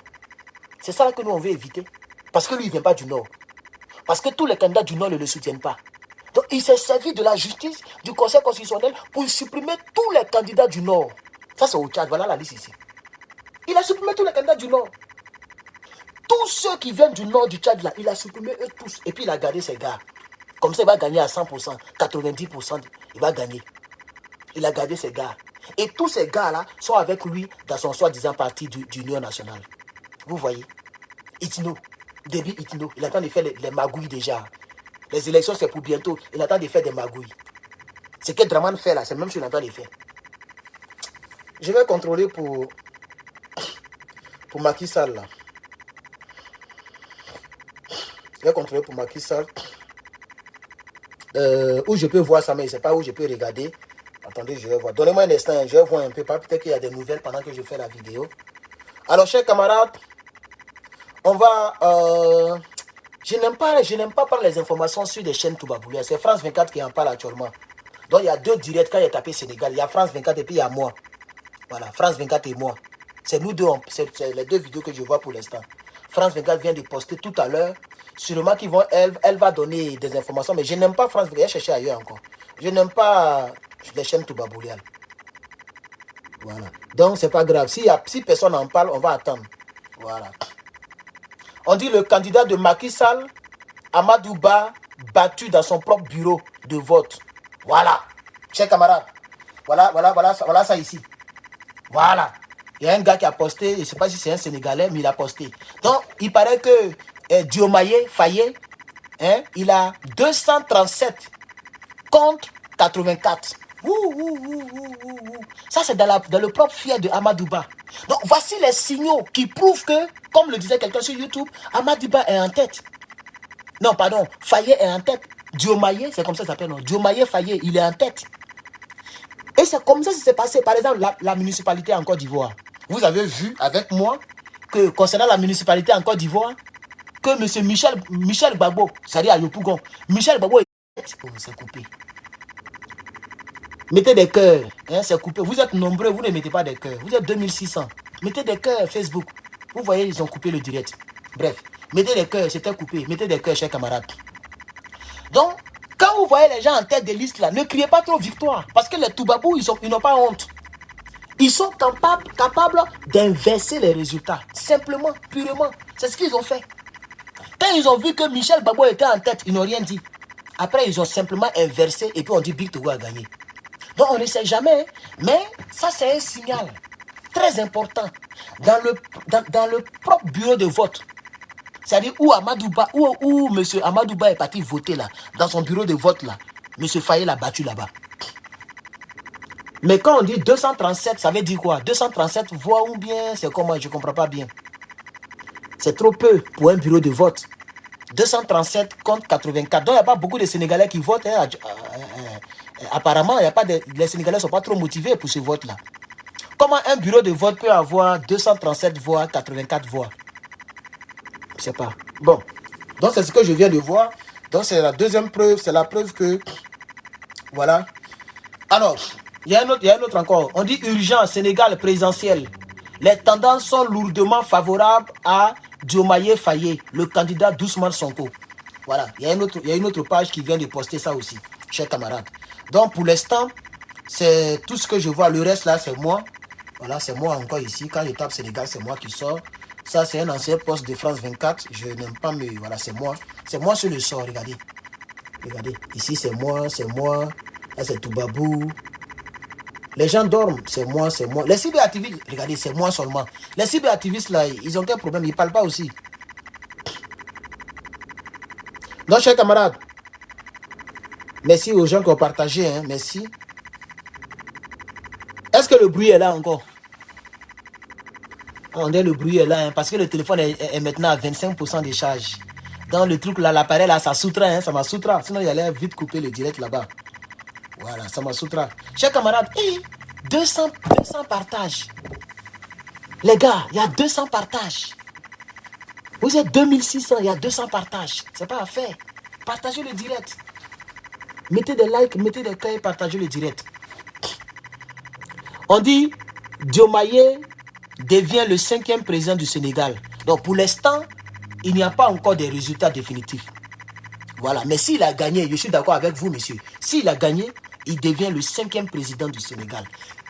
C'est ça que nous on veut éviter. Parce que lui, il ne vient pas du nord. Parce que tous les candidats du nord ne le soutiennent pas. Donc il s'est servi de la justice, du Conseil constitutionnel pour supprimer tous les candidats du nord. Ça c'est au Tchad, voilà la liste ici. Il a supprimé tous les candidats du nord. Tous ceux qui viennent du nord du Tchad là, il a supprimé eux tous. Et puis il a gardé ses gars. Comme ça, il va gagner à 100%, 90%, il va gagner. Il a gardé ses gars. Et tous ces gars-là sont avec lui dans son soi-disant parti d'Union nationale. Vous voyez? Itno, Déby Itno, il attend de faire les magouilles déjà. Les élections, c'est pour bientôt. Il attend de faire des magouilles. Ce que Draman fait là, c'est même ce qu'il attend de faire. Je vais contrôler pour Macky Sall là. Je vais contrôler pour Macky Sall. Où je peux voir ça, mais je ne sais pas où je peux regarder. Attendez, je vais voir. Donnez-moi un instant, je vais voir un peu. Peut-être qu'il y a des nouvelles pendant que je fais la vidéo. Alors, chers camarades, on va... je n'aime pas parler les informations sur des chaînes Toubaboulia. C'est France 24 qui en parle actuellement. Donc, il y a deux directs quand il y a tapé Sénégal. Il y a France 24 et puis il y a moi. Voilà, France 24 et moi. C'est nous deux, c'est les deux vidéos que je vois pour l'instant. France 24 vient de poster tout à l'heure. Sûrement qu'ils vont, elle va donner des informations, mais je n'aime pas France 24. Chercher ailleurs encore. Je n'aime pas les chaînes Toubaboulial. Voilà. Donc, c'est pas grave. Si personne n'en parle, on va attendre. Voilà. On dit le candidat de Macky Sall, Amadou Ba, battu dans son propre bureau de vote. Voilà. Chers camarades. Voilà ça ici. Voilà. Il y a un gars qui a posté, je ne sais pas si c'est un Sénégalais, mais il a posté. Donc, il paraît que Diomaye Faye, hein, il a 237 contre 84. Ça, c'est dans le propre fief de Amadou Ba. Donc, voici les signaux qui prouvent que, comme le disait quelqu'un sur YouTube, Amadou Ba est en tête. Non, pardon, Faye est en tête. Diomaye, c'est comme ça que ça s'appelle, non? Diomaye Faye, il est en tête. Et c'est comme ça que c'est passé, par exemple, la municipalité en Côte d'Ivoire. Vous avez vu avec moi que concernant la municipalité en Côte d'Ivoire, que M. Michel Gbagbo, c'est-à-dire à Yopougon, Michel Gbagbo est en tête. Oh, c'est coupé. Mettez des cœurs, hein, c'est coupé. Vous êtes nombreux, vous ne mettez pas des cœurs. Vous êtes 2600. Mettez des cœurs Facebook. Vous voyez, ils ont coupé le direct. Bref, mettez des cœurs, c'était coupé. Mettez des cœurs, chers camarades. Donc, quand vous voyez les gens en tête des listes là, ne criez pas trop victoire. Parce que les Toubabous, ils n'ont pas honte. Ils sont capables d'inverser les résultats. Simplement, purement. C'est ce qu'ils ont fait. Quand ils ont vu que Michel Gbagbo était en tête, ils n'ont rien dit. Après, ils ont simplement inversé et puis on dit Big Togo a gagné. Donc, on ne sait jamais. Mais ça, c'est un signal très important. Dans le propre bureau de vote, c'est-à-dire où Amadou Ba, où M. Amadou Ba est parti voter là, dans son bureau de vote là, M. Faye l'a battu là-bas. Mais quand on dit 237, ça veut dire quoi? 237 voix ou bien c'est comment? Je ne comprends pas bien. C'est trop peu pour un bureau de vote. 237 contre 84. Donc il n'y a pas beaucoup de Sénégalais qui votent. Hein. Apparemment, les Sénégalais ne sont pas trop motivés pour ce vote-là. Comment un bureau de vote peut avoir 237 voix, 84 voix? Je ne sais pas. Bon. Donc c'est ce que je viens de voir. Donc c'est la deuxième preuve. C'est la preuve que... Voilà. Alors... Il y a un autre encore. On dit urgent, Sénégal présidentiel. Les tendances sont lourdement favorables à Diomaye Faye, le candidat d'Ousmane Sonko. Voilà. Il y a une autre page qui vient de poster ça aussi, chers camarades. Donc pour l'instant, c'est tout ce que je vois. Le reste là, c'est moi. Voilà, c'est moi encore ici. Quand je tape Sénégal, c'est moi qui sors. Ça, c'est un ancien poste de France 24. Je n'aime pas, mais voilà, c'est moi. C'est moi sur le sort, regardez. Regardez. Ici, c'est moi, c'est moi. Là, c'est Toubabou. Les gens dorment, c'est moi. Les cyberactivistes, regardez, c'est moi seulement. Les cyberactivistes, là, ils ont quel problème? Ils ne parlent pas aussi. Donc, chers camarades, merci aux gens qui ont partagé, hein, merci. Est-ce que le bruit est là encore? On dit le bruit est là, hein, parce que le téléphone est maintenant à 25% de charge. Dans le truc là, l'appareil là, ça soutra, hein, ça m'a soutra. Sinon, il allait vite couper le direct là-bas. Voilà, ça m'a soutra. Chers camarades, 200 partages. Les gars, il y a 200 partages. Vous êtes 2600, il y a 200 partages. C'est pas à faire. Partagez le direct. Mettez des likes, mettez des cœurs, partagez le direct. On dit, Diomaye devient le 5e président du Sénégal. Donc pour l'instant, il n'y a pas encore de résultats définitifs. Voilà, mais s'il a gagné, je suis d'accord avec vous, monsieur. S'il a gagné, il devient le 5e président du Sénégal.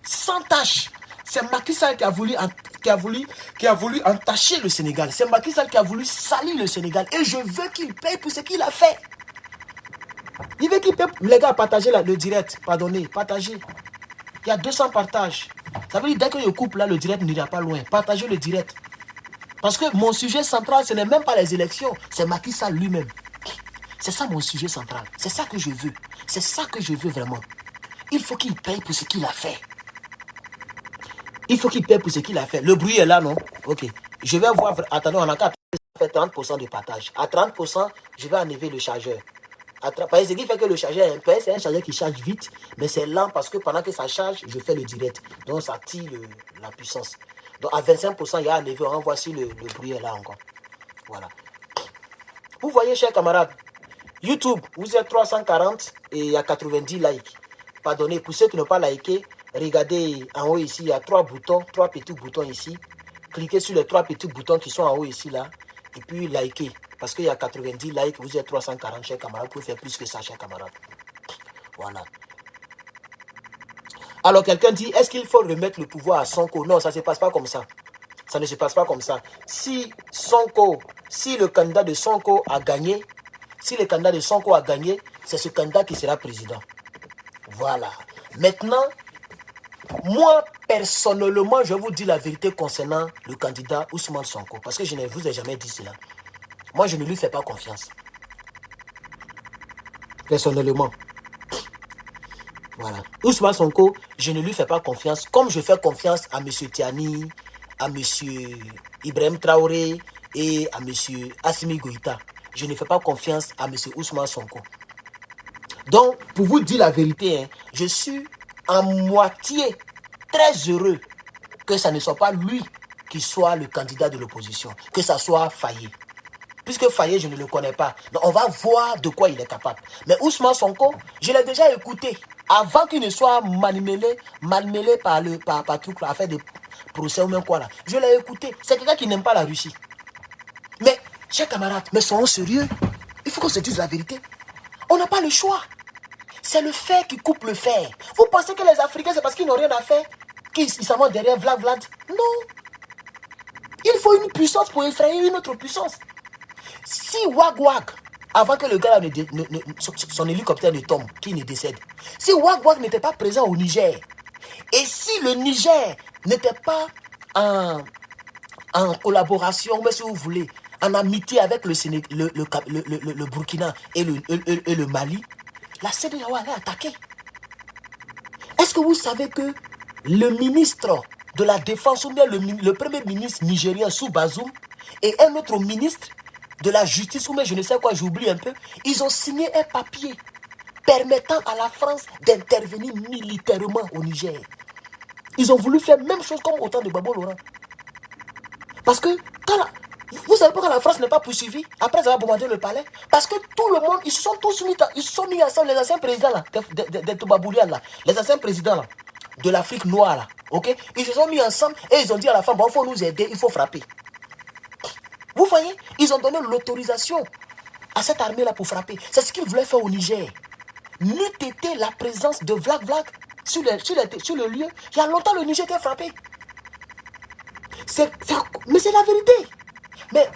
Sans tâche. C'est Macky Sall qui a voulu entacher le Sénégal. C'est Macky Sall qui a voulu salir le Sénégal. Et je veux qu'il paye pour ce qu'il a fait. Il veut qu'il paye. Les gars, partagez le direct. Pardonnez, partagez. Il y a 200 partages. Ça veut dire dès que je coupe là, le direct n'ira pas loin. Partagez le direct. Parce que mon sujet central, ce n'est même pas les élections. C'est Macky Sall lui-même. C'est ça mon sujet central. C'est ça que je veux. C'est ça que je veux vraiment. Il faut qu'il paye pour ce qu'il a fait. Il faut qu'il paye pour ce qu'il a fait. Le bruit est là, non? Ok. Je vais voir. Attendez, on a qu'à faire 30% de partage. À 30%, je vais enlever le chargeur. Parce que ce qui fait que le chargeur est un peu, c'est un chargeur qui charge vite, mais c'est lent parce que pendant que ça charge, je fais le direct. Donc ça tire la puissance. Donc à 25%, il y a enlevé. On voit si le bruit est là encore. Voilà. Vous voyez, chers camarades, YouTube, vous êtes 340 et il y a 90 likes. Pardonnez, pour ceux qui n'ont pas liké, regardez en haut ici, il y a 3 boutons, 3 petits boutons ici. Cliquez sur les 3 petits boutons qui sont en haut ici, là. Et puis likez. Parce qu'il y a 90 likes, vous êtes 340, chers camarades. Vous pouvez faire plus que ça, chers camarades. Voilà. Alors quelqu'un dit, est-ce qu'il faut remettre le pouvoir à Sonko? Non, ça ne se passe pas comme ça. Ça ne se passe pas comme ça. Si le candidat de Sonko a gagné, c'est ce candidat qui sera président. Voilà. Maintenant, moi, personnellement, je vous dis la vérité concernant le candidat Ousmane Sonko. Parce que je ne vous ai jamais dit cela. Moi, je ne lui fais pas confiance. Personnellement. Voilà. Ousmane Sonko, je ne lui fais pas confiance. Comme je fais confiance à M. Tiani, à M. Ibrahim Traoré et à M. Assimi Goïta. Je ne fais pas confiance à M. Ousmane Sonko. Donc, pour vous dire la vérité, je suis en moitié très heureux que ça ne soit pas lui qui soit le candidat de l'opposition, que ça soit Faye. Puisque Faye, je ne le connais pas. Donc, on va voir de quoi il est capable. Mais Ousmane Sonko, je l'ai déjà écouté. Avant qu'il ne soit malmêlé par truc, à faire des procès ou même quoi là. Je l'ai écouté. C'est quelqu'un qui n'aime pas la Russie. Mais, chers camarades, mais soyons sérieux. Il faut qu'on se dise la vérité. On n'a pas le choix. C'est le fer qui coupe le fer. Vous pensez que les Africains, c'est parce qu'ils n'ont rien à faire qu'ils s'en vont derrière Vlad? Non. Il faut une puissance pour effrayer une autre puissance. Si Wag, avant que le gars son hélicoptère ne tombe, qu'il ne décède, si Wag n'était pas présent au Niger, et si le Niger n'était pas en collaboration, mais si vous voulez, en amitié avec le Burkina et le Mali, la CEDEAO allait attaquer. Est-ce que vous savez que le ministre de la Défense, ou bien le premier ministre nigérien sous Bazoum, et un autre ministre de la Justice, ou bien je ne sais quoi, j'oublie un peu, ils ont signé un papier permettant à la France d'intervenir militairement au Niger. Ils ont voulu faire la même chose comme au temps de Babo Laurent. Parce que vous savez pourquoi la France n'est pas poursuivie après avoir bombardé le palais? Parce que tout le monde, ils se sont tous mis ensemble, les anciens présidents là, de Toubaboulian là, les anciens présidents là, de l'Afrique noire là, ok? Ils se sont mis ensemble et ils ont dit à la femme, bon, il faut nous aider, il faut frapper. Vous voyez, ils ont donné l'autorisation à cette armée là pour frapper. C'est ce qu'ils voulaient faire au Niger. N'eût été la présence de Vlad sur le lieu, il y a longtemps le Niger était frappé. Mais c'est la vérité. Mais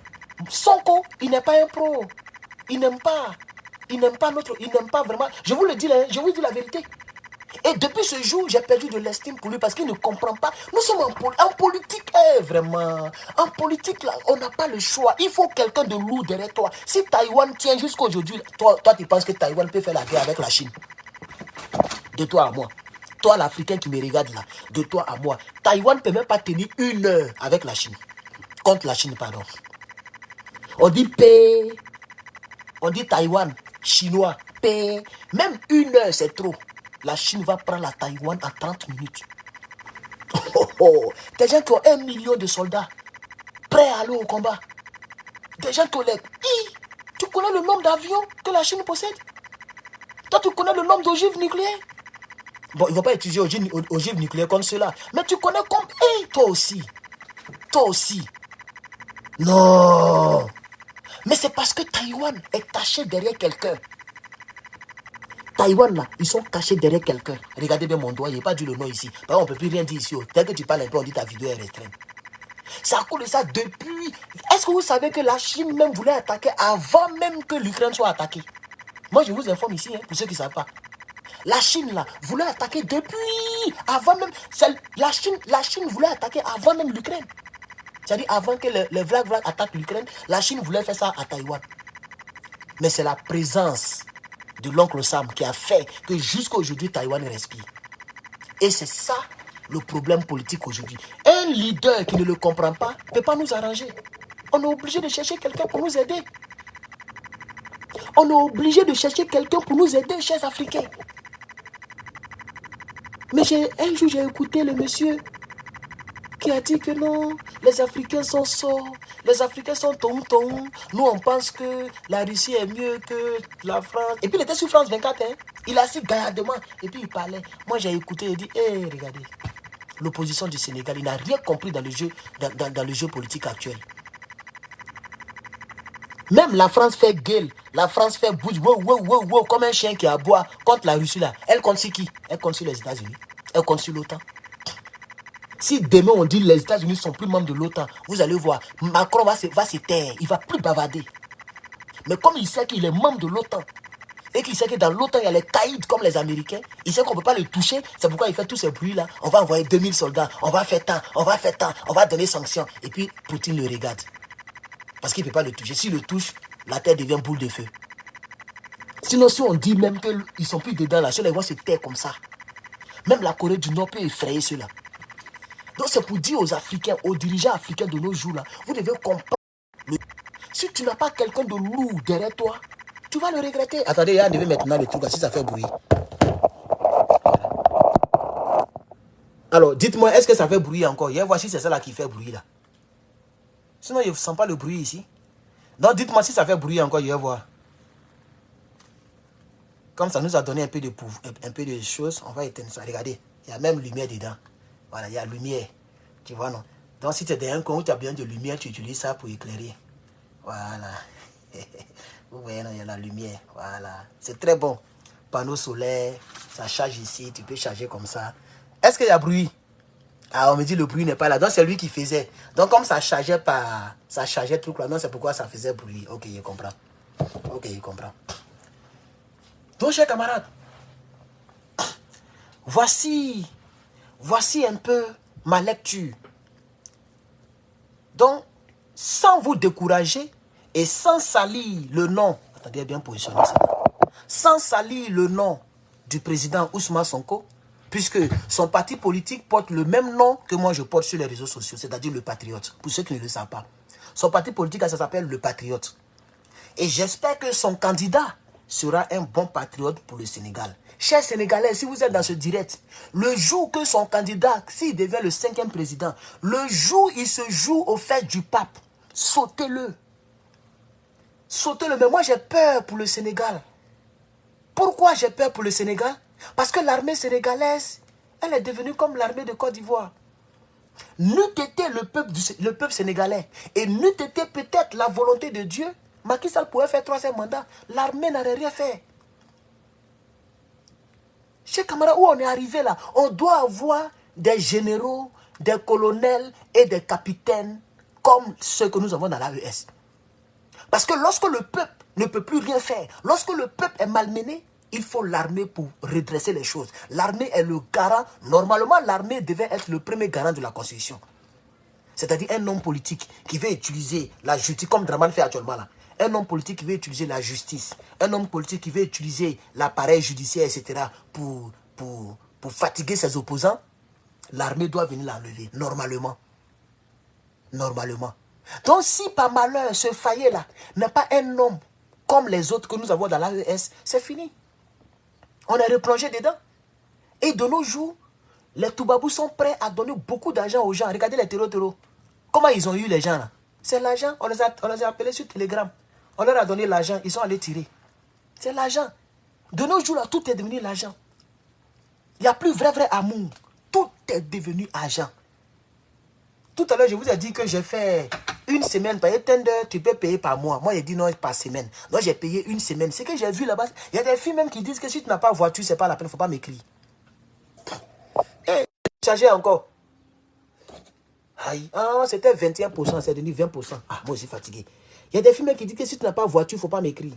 Sonko, il n'est pas un pro. Il n'aime pas vraiment. Je vous le dis, je vous dis la vérité. Et depuis ce jour, j'ai perdu de l'estime pour lui parce qu'il ne comprend pas. Nous sommes en politique, vraiment. En politique, là, on n'a pas le choix. Il faut quelqu'un de lourd derrière toi. Si Taïwan tient jusqu'à aujourd'hui, toi, tu penses que Taïwan peut faire la guerre avec la Chine? De toi à moi. Toi, l'Africain qui me regarde là, de toi à moi. Taïwan ne peut même pas tenir 1 heure avec la Chine. Contre la Chine, pardon. On dit paix. On dit Taïwan, chinois, paix. Même 1 heure, c'est trop. La Chine va prendre la Taïwan en 30 minutes. Des gens qui ont 1 million de soldats prêts à aller au combat. Des gens qui ont les... Tu connais le nombre d'avions que la Chine possède? Toi, tu connais le nombre d'ogives nucléaires? Bon, ils ne vont pas utiliser ogives nucléaires comme cela. Mais tu connais comme... toi aussi. Toi aussi. Non. Mais c'est parce que Taïwan est caché derrière quelqu'un. Taïwan, là, ils sont cachés derrière quelqu'un. Regardez bien mon doigt, il n'y a pas dit le nom ici. On ne peut plus rien dire ici. Dès que tu parles un peu, on dit ta vidéo est restreinte. C'est à cause de ça depuis... Est-ce que vous savez que la Chine même voulait attaquer avant même que l'Ukraine soit attaquée? Moi, je vous informe ici, pour ceux qui ne savent pas. La Chine, là, voulait attaquer depuis... Avant même... La Chine voulait attaquer avant même l'Ukraine. C'est-à-dire avant que le Vlad attaque l'Ukraine, la Chine voulait faire ça à Taïwan. Mais c'est la présence de l'oncle Sam qui a fait que jusqu'à aujourd'hui, Taïwan respire. Et c'est ça le problème politique aujourd'hui. Un leader qui ne le comprend pas ne peut pas nous arranger. On est obligé de chercher quelqu'un pour nous aider. On est obligé de chercher quelqu'un pour nous aider, chers Africains. Mais un jour, j'ai écouté le monsieur qui a dit que non, les Africains sont sots, les Africains sont tong-tong. Nous, on pense que la Russie est mieux que la France. Et puis, il était sur France 24, hein. Il a assis gaillardement. Et puis, il parlait. Moi, j'ai écouté et dit, regardez, l'opposition du Sénégal, il n'a rien compris dans le jeu, dans le jeu politique actuel. Même la France fait gueule. La France fait bouge, wow, wow, wow, wow, comme un chien qui aboie contre la Russie là. Elle compte sur qui? Elle compte sur les États-Unis. Elle compte sur l'OTAN. Si demain on dit les États-Unis sont plus membres de l'OTAN, vous allez voir, Macron va se taire. Il ne va plus bavarder. Mais comme il sait qu'il est membre de l'OTAN, et qu'il sait que dans l'OTAN, il y a les caïds comme les Américains, il sait qu'on ne peut pas le toucher, c'est pourquoi il fait tous ces bruits-là. On va envoyer 2000 soldats, on va faire tant, on va donner sanctions. Et puis, Poutine le regarde. Parce qu'il ne peut pas le toucher. S'il le touche, la terre devient boule de feu. Sinon, si on dit même qu'ils ne sont plus dedans, là, ceux-là, ils vont se taire comme ça. Même la Corée du Nord peut effrayer ceux-là. Donc, c'est pour dire aux Africains, aux dirigeants africains de nos jours, là, vous devez comprendre. Si tu n'as pas quelqu'un de lourd derrière toi, tu vas le regretter. Attendez, il y a enlevé maintenant le truc là, si ça fait bruit. Alors, dites-moi, est-ce que ça fait bruit encore? Voici, c'est ça là qui fait bruit là. Sinon, je ne sens pas le bruit ici. Donc, dites-moi si ça fait bruit encore, je vais voir. Comme ça nous a donné un peu de choses, on va éteindre ça. Regardez, il y a même lumière dedans. Voilà, il y a lumière. Tu vois, non? Donc, si tu es dans un coin où tu as besoin de lumière, tu utilises ça pour éclairer. Voilà. Vous voyez, non, il y a la lumière. Voilà. C'est très bon. Panneau solaire, ça charge ici, tu peux charger comme ça. Est-ce qu'il y a bruit? Ah, on me dit le bruit n'est pas là. Donc, c'est lui qui faisait. Donc, comme ça chargeait pas, ça chargeait tout là. Non, c'est pourquoi ça faisait bruit. Ok, je comprends. Ok, je comprends. Donc, chers camarades, voici un peu ma lecture. Donc, sans vous décourager et sans salir le nom, attendez bien positionner ça, sans salir le nom du président Ousmane Sonko, puisque son parti politique porte le même nom que moi je porte sur les réseaux sociaux, c'est-à-dire le Patriote, pour ceux qui ne le savent pas. Son parti politique, ça s'appelle le Patriote. Et j'espère que son candidat sera un bon patriote pour le Sénégal. Chers Sénégalais, si vous êtes dans ce direct, le jour que son candidat, s'il devient le 5e président, le jour où il se joue au fait du pape, sautez-le. Sautez-le. Mais moi, j'ai peur pour le Sénégal. Pourquoi j'ai peur pour le Sénégal? Parce que l'armée sénégalaise, elle est devenue comme l'armée de Côte d'Ivoire. N'eût été le peuple sénégalais et n'eût été peut-être la volonté de Dieu, Macky Sall pourrait faire 3e mandat. L'armée n'aurait rien fait. Chez camarades, où on est arrivé là, on doit avoir des généraux, des colonels et des capitaines comme ceux que nous avons dans l'AES. Parce que lorsque le peuple ne peut plus rien faire, lorsque le peuple est malmené, il faut l'armée pour redresser les choses. L'armée est le garant. Normalement, l'armée devait être le premier garant de la Constitution. C'est-à-dire un homme politique qui veut utiliser la justice, comme Draman fait actuellement là. Un homme politique qui veut utiliser la justice. Un homme politique qui veut utiliser l'appareil judiciaire, etc. pour fatiguer ses opposants. L'armée doit venir l'enlever, normalement. Normalement. Donc si par malheur, ce faillet là n'est pas un homme comme les autres que nous avons dans l'AES, c'est fini. On est replongé dedans. Et de nos jours, les Toubabous sont prêts à donner beaucoup d'argent aux gens. Regardez les terreaux. Comment ils ont eu les gens là? C'est l'argent. On les a appelés sur Telegram. On leur a donné l'argent. Ils sont allés tirer. C'est l'argent. De nos jours là, tout est devenu l'argent. Il n'y a plus vrai amour. Tout est devenu argent. Tout à l'heure, je vous ai dit que j'ai fait une semaine. Par Tender, tu peux payer par mois. Moi, j'ai dit non, par semaine. Donc, j'ai payé une semaine. Ce que j'ai vu là-bas, il y a des filles même qui disent que si tu n'as pas de voiture, c'est pas la peine, il ne faut pas m'écrire. Et charger encore. Aïe, c'était 21%, c'est devenu 20%. Ah, moi, je suis fatigué. Il y a des filles même qui disent que si tu n'as pas de voiture, il ne faut pas m'écrire.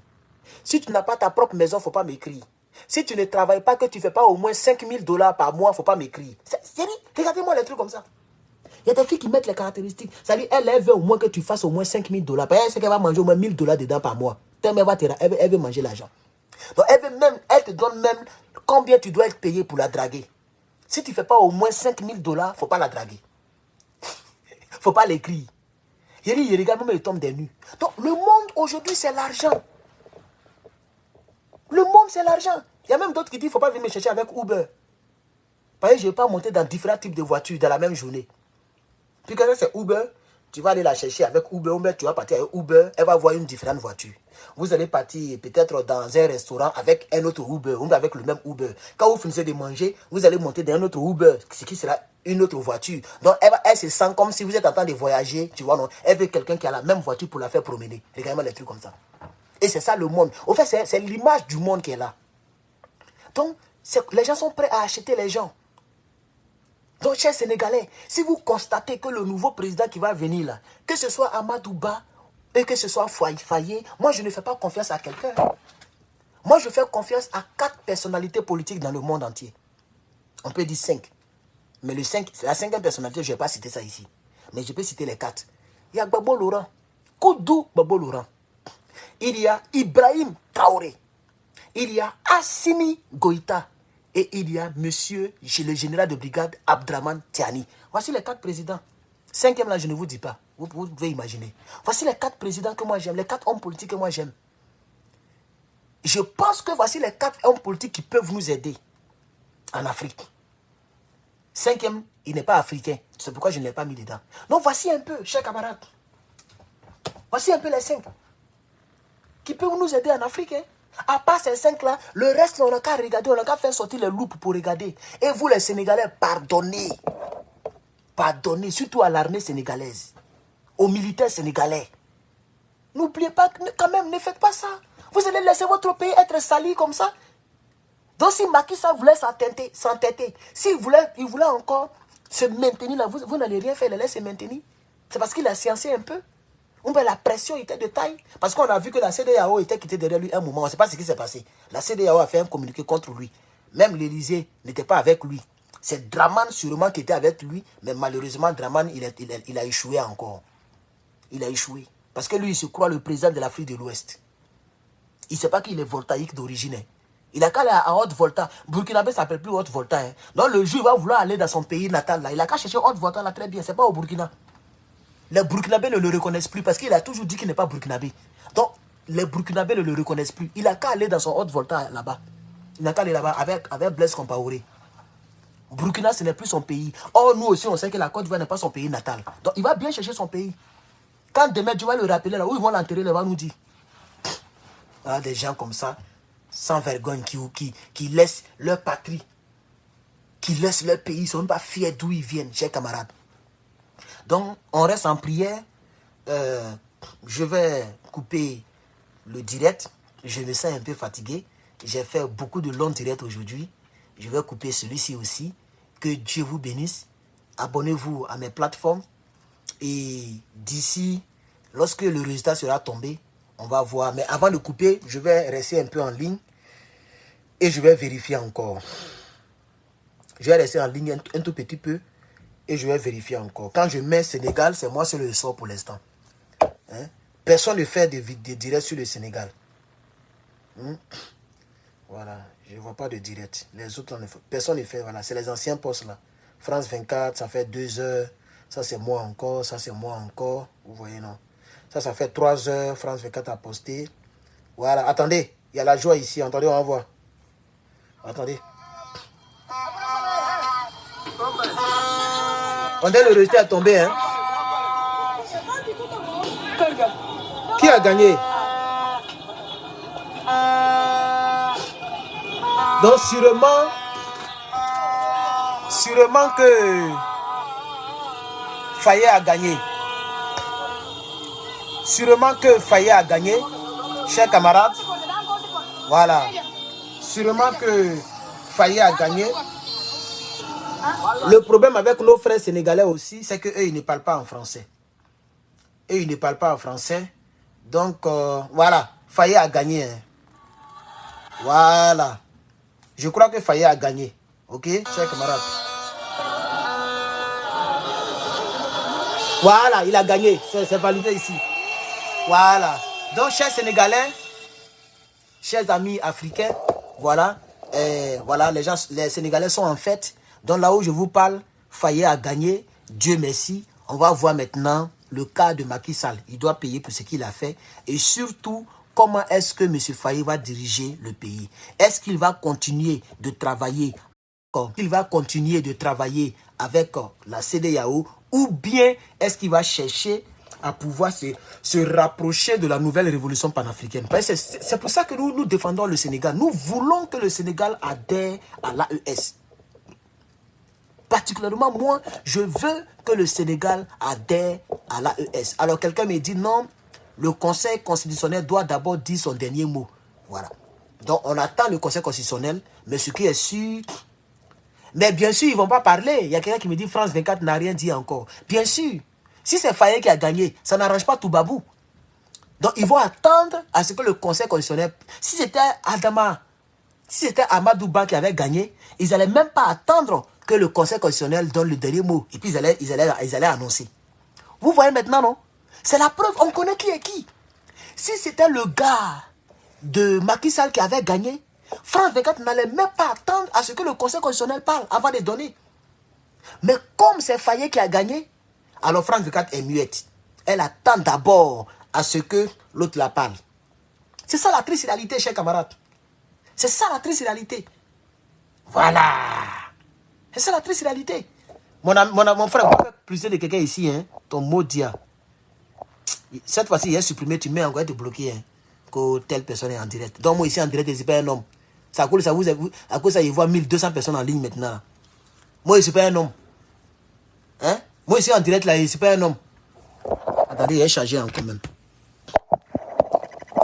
Si tu n'as pas ta propre maison, il ne faut pas m'écrire. Si tu ne travailles pas, que tu ne fais pas au moins 5 000 $ par mois, il ne faut pas m'écrire. Regardez-moi les trucs comme ça. Il y a des filles qui mettent les caractéristiques. C'est-à-dire, elle veut au moins que tu fasses au moins 5 000 $. Parce qu'elle sait qu'elle va manger au moins 1 000 $ dedans par mois. Elle veut manger l'argent. Donc, elle te donne même combien tu dois être payé pour la draguer. Si tu ne fais pas au moins 5 000 $, il ne faut pas la draguer. Il ne faut pas l'écrire. Il regarde même, il tombe des nues. Donc, le monde aujourd'hui, c'est l'argent. Le monde, c'est l'argent. Il y a même d'autres qui disent qu'il ne faut pas venir me chercher avec Uber. Parce que je ne vais pas monter dans différents types de voitures dans la même journée. Puis quand c'est Uber, Tu vas aller la chercher avec Uber. Uber, tu vas partir avec Uber. Elle va voir une différente voiture. Vous allez partir peut-être dans un restaurant avec un autre Uber. Ou avec le même Uber. Quand vous finissez de manger, vous allez monter dans un autre Uber. Ce qui sera une autre voiture. Donc, elle se sent comme si vous êtes en train de voyager. Tu vois, non? Elle veut quelqu'un qui a la même voiture pour la faire promener. Regardez-moi les trucs comme ça. Et c'est ça le monde. Au fait, c'est l'image du monde qui est là. Donc, les gens sont prêts à acheter les gens. Donc, chers Sénégalais, si vous constatez que le nouveau président qui va venir là, que ce soit Amadou Ba et que ce soit Faye, moi je ne fais pas confiance à quelqu'un. Moi je fais confiance à 4 personnalités politiques dans le monde entier. On peut dire 5. Mais la 5e personnalité, je ne vais pas citer ça ici. Mais je peux citer les 4. Il y a Gbagbo Laurent. Koudou Gbagbo Laurent. Il y a Ibrahim Traoré. Il y a Assimi Goïta. Et il y a monsieur, le général de brigade Abdraman Tiani. Voici les 4 présidents. 5e là, je ne vous dis pas. Vous pouvez imaginer. Voici les 4 présidents que moi j'aime. Les 4 hommes politiques que moi j'aime. Je pense que voici les 4 hommes politiques qui peuvent nous aider en Afrique. 5e, il n'est pas africain. C'est pourquoi je ne l'ai pas mis dedans. Donc voici un peu, chers camarades. Voici un peu les 5 qui peuvent nous aider en Afrique. Hein. À part ces 5 là, le reste, on n'a qu'à regarder, on n'a qu'à faire sortir les loupes pour regarder. Et vous les Sénégalais, pardonnez. Pardonnez, surtout à l'armée sénégalaise, aux militaires sénégalais. N'oubliez pas, quand même, ne faites pas ça. Vous allez laisser votre pays être sali comme ça. Donc si Macky Sall voulait s'entêter, s'il voulait encore se maintenir là, vous n'allez rien faire, il allait se maintenir. C'est parce qu'il a sciencé un peu. La pression était de taille. Parce qu'on a vu que la CEDEAO était quittée derrière lui un moment. On ne sait pas ce qui s'est passé. La CEDEAO a fait un communiqué contre lui. Même l'Élysée n'était pas avec lui. C'est Draman sûrement qui était avec lui. Mais malheureusement, Draman, il a échoué encore. Il a échoué. Parce que lui, il se croit le président de l'Afrique de l'Ouest. Il ne sait pas qu'il est voltaïque d'origine. Hein. Il a qu'à aller à Haute-Volta. Burkinabé ne s'appelle plus Haute-Volta. Hein. Donc le jour, il va vouloir aller dans son pays natal. Là. Il a qu'à chercher Haute-Volta là très bien. Ce n'est pas au Burkina. Les Burkinabés ne le reconnaissent plus parce qu'il a toujours dit qu'il n'est pas Burkinabé. Donc, les Burkinabés ne le reconnaissent plus. Il a qu'à aller dans son Haute-Volta là-bas. Il n'a qu'à aller là-bas avec Blaise Compaoré. Burkina, ce n'est plus son pays. Or, nous aussi, on sait que la Côte d'Ivoire n'est pas son pays natal. Donc, il va bien chercher son pays. Quand demain, tu vas le rappeler là, où ils vont l'enterrer, il va nous dire. Ah, des gens comme ça, sans vergogne, qui laissent leur patrie, qui laissent leur pays, ils ne sont même pas fiers d'où ils viennent, chers camarades. Donc, on reste en prière. Je vais couper le direct. Je me sens un peu fatigué. J'ai fait beaucoup de longs directs aujourd'hui. Je vais couper celui-ci aussi. Que Dieu vous bénisse. Abonnez-vous à mes plateformes. Et d'ici, lorsque le résultat sera tombé, on va voir. Mais avant de couper, je vais rester un peu en ligne. Et je vais vérifier encore. Je vais rester en ligne un tout petit peu. Et je vais vérifier encore. Quand je mets Sénégal, c'est moi seul le sort pour l'instant. Hein? Personne ne fait de direct sur le Sénégal. Voilà. Je ne vois pas de direct. Les autres, personne ne fait. Voilà. C'est les anciens postes là. France 24, ça fait 2 heures. Ça, c'est moi encore. Ça, c'est moi encore. Vous voyez, non? Ça fait 3 heures. France 24 a posté. Voilà. Attendez. Il y a la joie ici. Attendez, on va voir. Attendez. On dirait le résultat est tombé, hein. Qui a gagné? Donc sûrement que Faye a gagné. Sûrement que Faye a gagné, chers camarades. Voilà. Sûrement que Faye a gagné. Le problème avec nos frères sénégalais aussi, c'est qu'eux, ils ne parlent pas en français. Eux, ils ne parlent pas en français. Donc, voilà. Faye a gagné. Hein. Voilà. Je crois que Faye a gagné. Ok, chers camarades. Voilà, il a gagné. C'est validé ici. Voilà. Donc, chers Sénégalais, chers amis africains, voilà. Voilà, les Sénégalais sont en fête. Donc là où je vous parle, Faye a gagné. Dieu merci. On va voir maintenant le cas de Macky Sall. Il doit payer pour ce qu'il a fait. Et surtout, comment est-ce que M. Faye va diriger le pays? Est-ce qu'il va continuer de travailler? Il va continuer de travailler avec la CEDEAO Ou bien est-ce qu'il va chercher à pouvoir se rapprocher de la nouvelle révolution panafricaine? C'est pour ça que nous défendons le Sénégal. Nous voulons que le Sénégal adhère à l'AES. Particulièrement, moi, je veux que le Sénégal adhère à l'AES. Alors, quelqu'un me dit non, le Conseil constitutionnel doit d'abord dire son dernier mot. Voilà. Donc, on attend le Conseil constitutionnel, mais ce qui est sûr... Mais bien sûr, ils ne vont pas parler. Il y a quelqu'un qui me dit France 24 n'a rien dit encore. Bien sûr. Si c'est Faye qui a gagné, ça n'arrange pas Toubabou. Donc, ils vont attendre à ce que le Conseil constitutionnel... Si c'était Adama, si c'était Amadouba qui avait gagné, ils n'allaient même pas attendre que le Conseil constitutionnel donne le dernier mot. Et puis, ils allaient annoncer. Vous voyez maintenant, non? C'est la preuve, on connaît qui est qui. Si c'était le gars de Macky Sall qui avait gagné, France 24 n'allait même pas attendre à ce que le Conseil constitutionnel parle avant de donner. Mais comme c'est Faye qui a gagné, alors France 24 est muette. Elle attend d'abord à ce que l'autre la parle. C'est ça la triste réalité, chers camarades. C'est ça la triste réalité. Voilà. C'est ça la triste réalité. Mon frère, on va faire plusieurs de quelqu'un ici, hein, ton maudit. Cette fois-ci, il est supprimé, tu mets encore te bloquer, hein, que telle personne est en direct. Donc moi ici en direct, je ne suis pas un homme. À cause de ça, il voit 1200 personnes en ligne maintenant. Moi, je ne suis pas un homme. Hein? Moi ici en direct, là, je ne suis pas un homme. Attendez, il est chargé encore même.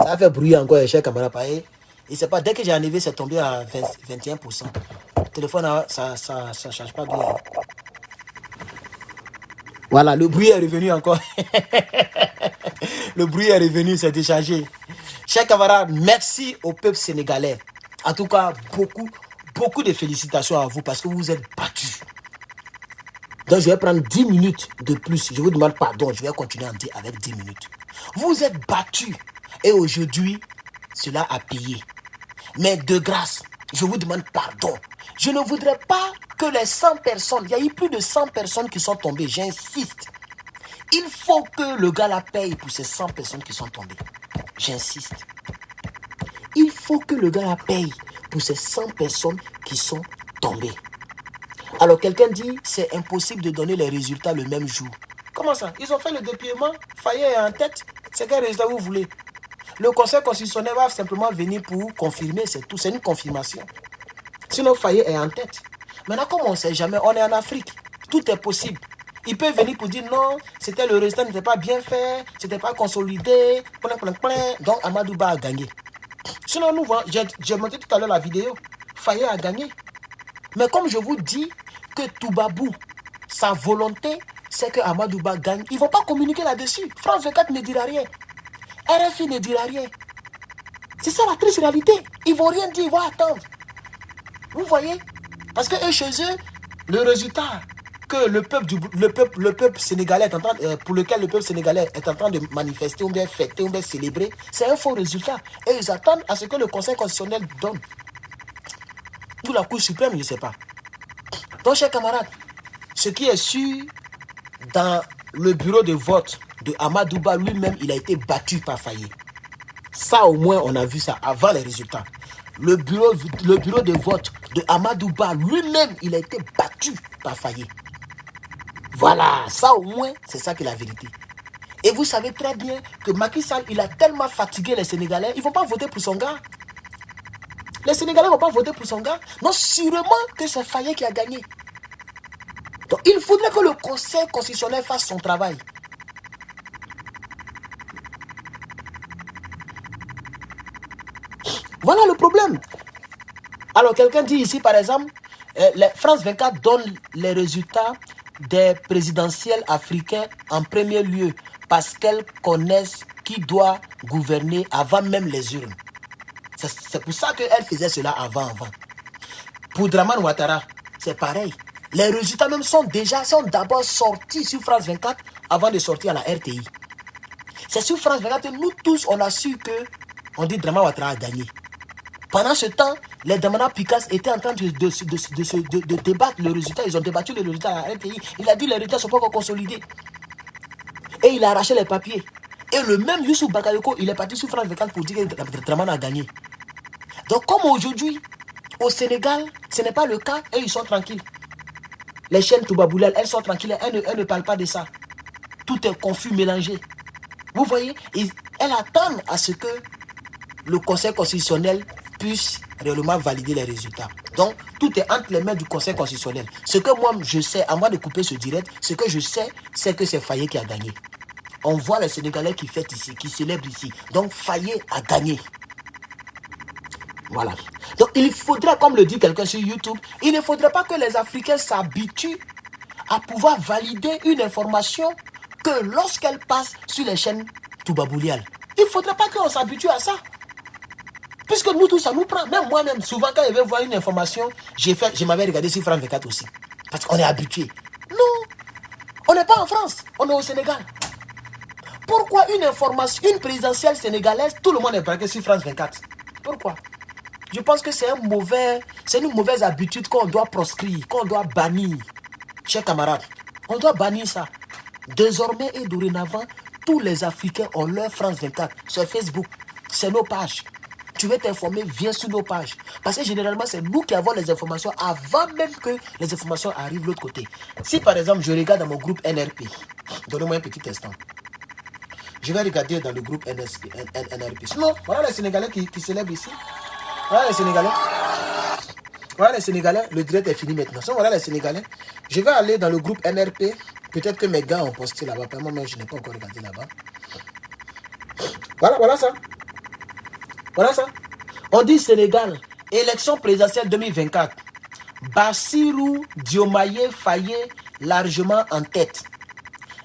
Ça a fait bruit encore, chers camarades. Et c'est pas, dès que j'ai enlevé, c'est tombé à 21%. Le téléphone, ça ne charge pas bien. Voilà, le bruit est revenu encore. Le bruit est revenu, c'est déchargé. Chers camarades, merci au peuple sénégalais. En tout cas, beaucoup de félicitations à vous parce que vous vous êtes battus. Donc, je vais prendre 10 minutes de plus. Je vous demande pardon, je vais continuer avec 10 minutes. Vous êtes battus et aujourd'hui, cela a payé. Mais de grâce, je vous demande pardon. Je ne voudrais pas que les 100 personnes, il y a eu plus de 100 personnes qui sont tombées, j'insiste. Il faut que le gars la paye pour ces 100 personnes qui sont tombées. J'insiste. Il faut que le gars la paye pour ces 100 personnes qui sont tombées. Alors quelqu'un dit, c'est impossible de donner les résultats le même jour. Comment ça? Ils ont fait le dépouillement, Faye est en tête. C'est quel résultat vous voulez? Le Conseil constitutionnel va simplement venir pour confirmer, c'est tout. C'est une confirmation. Sinon, Faye est en tête. Maintenant, comme on ne sait jamais, on est en Afrique. Tout est possible. Il peut venir pour dire non, c'était le résultat n'était pas bien fait, c'était pas consolidé, donc Amadouba a gagné. Sinon, nous, j'ai montré tout à l'heure la vidéo, Faye a gagné. Mais comme je vous dis que Toubabou, sa volonté, c'est que Amadouba gagne, ils ne vont pas communiquer là-dessus. France 24 ne dira rien. RFI ne dira rien. C'est ça la triste réalité. Ils ne vont rien dire, ils vont attendre. Vous voyez? Parce que eux, chez eux, le résultat que le peuple sénégalais est en train, pour lequel le peuple sénégalais est en train de manifester, ou bien fêter, ou bien célébrer, c'est un faux résultat. Et ils attendent à ce que le Conseil constitutionnel donne. Ou la Cour suprême, je ne sais pas. Donc, chers camarades, ce qui est sûr, dans le bureau de vote de Amadouba lui-même, il a été battu par Faye. Ça, au moins, on a vu ça avant les résultats. Le bureau de vote de Amadouba lui-même, il a été battu par Faye. Voilà, ça au moins, c'est ça qui est la vérité. Et vous savez très bien que Macky Sall, il a tellement fatigué les Sénégalais, ils ne vont pas voter pour son gars. Les Sénégalais ne vont pas voter pour son gars. Non, sûrement que c'est Faye qui a gagné. Donc, il faudrait que le Conseil constitutionnel fasse son travail. Voilà le problème. Alors, quelqu'un dit ici, par exemple, France 24 donne les résultats des présidentielles africaines en premier lieu parce qu'elles connaissent qui doit gouverner avant même les urnes. C'est pour ça qu'elle faisait cela avant. Pour Dramane Ouattara, c'est pareil. Les résultats même sont d'abord sortis sur France 24 avant de sortir à la RTI. C'est sur France 24 que nous tous, on a su que, on dit Dramane Ouattara a gagné. Pendant ce temps, les Damana Picasso étaient en train de débattre le résultat. Ils ont débattu le résultat à la RTI. Il a dit que les résultats ne sont pas encore consolidés. Et il a arraché les papiers. Et le même Youssou Bakayoko, il est parti sur France 24 pour dire que Dramane a gagné. Donc comme aujourd'hui, au Sénégal, ce n'est pas le cas et ils sont tranquilles. Les chaînes Toubaboulal, elles sont tranquilles, elles ne parlent pas de ça. Tout est confus, mélangé. Vous voyez, elles attendent à ce que le Conseil constitutionnel puisse réellement valider les résultats. Donc, tout est entre les mains du Conseil constitutionnel. Ce que moi, je sais, avant de couper ce direct, ce que je sais, c'est que c'est Faye qui a gagné. On voit les Sénégalais qui fêtent ici, qui célèbrent ici. Donc, Faye a gagné. Voilà. Donc, il faudrait, comme le dit quelqu'un sur YouTube, il ne faudrait pas que les Africains s'habituent à pouvoir valider une information que lorsqu'elle passe sur les chaînes Toubaboulial. Il ne faudrait pas qu'on s'habitue à ça. Puisque nous tous, ça nous prend. Même moi-même, souvent quand je vais voir une information, je m'avais regardé sur France 24 aussi. Parce qu'on est habitué. Non, on n'est pas en France, on est au Sénégal. Pourquoi une information, une présidentielle sénégalaise, tout le monde est braqué sur France 24? Pourquoi? Je pense que c'est une mauvaise habitude qu'on doit proscrire, qu'on doit bannir. Chers camarades, on doit bannir ça. Désormais et dorénavant, tous les Africains ont leur France 24 sur Facebook. C'est nos pages. Tu veux t'informer, viens sur nos pages. Parce que généralement, c'est nous qui avons les informations avant même que les informations arrivent de l'autre côté. Si par exemple, je regarde dans mon groupe NRP, donnez-moi un petit instant. Je vais regarder dans le groupe NRP. Sinon, voilà les Sénégalais qui célèbrent ici. Voilà les Sénégalais. Voilà les Sénégalais. Le direct est fini maintenant. Sinon, voilà les Sénégalais. Je vais aller dans le groupe NRP. Peut-être que mes gars ont posté là-bas. Moi-même, je n'ai pas encore regardé là-bas. Voilà ça. Voilà ça. On dit Sénégal, élection présidentielle 2024. Bassirou Diomaye Faye largement en tête.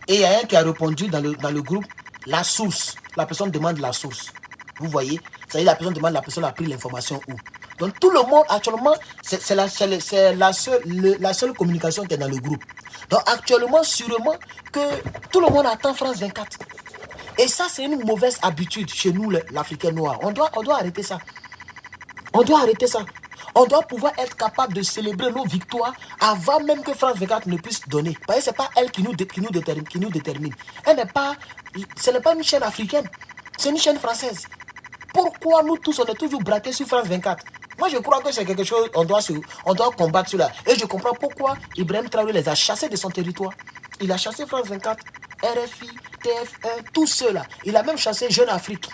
Et il y a un qui a répondu dans le groupe, la source. La personne demande la source. Vous voyez? C'est-à-dire la personne demande, la personne a pris l'information où. Donc tout le monde actuellement, c'est la seule communication qui est dans le groupe. Donc actuellement, sûrement que tout le monde attend France 24. Et ça, c'est une mauvaise habitude chez nous, l'Africain noir. On doit arrêter ça. On doit arrêter ça. On doit pouvoir être capable de célébrer nos victoires avant même que France 24 ne puisse donner. Parce que ce n'est pas elle qui nous détermine. Ce n'est pas une chaîne africaine. C'est une chaîne française. Pourquoi nous tous, on est toujours braqués sur France 24? Moi, je crois que c'est quelque chose, on doit combattre cela. Et je comprends pourquoi Ibrahim Traoré les a chassés de son territoire. Il a chassé France 24, RFI, TF1, tous ceux-là. Il a même chassé Jeune Afrique.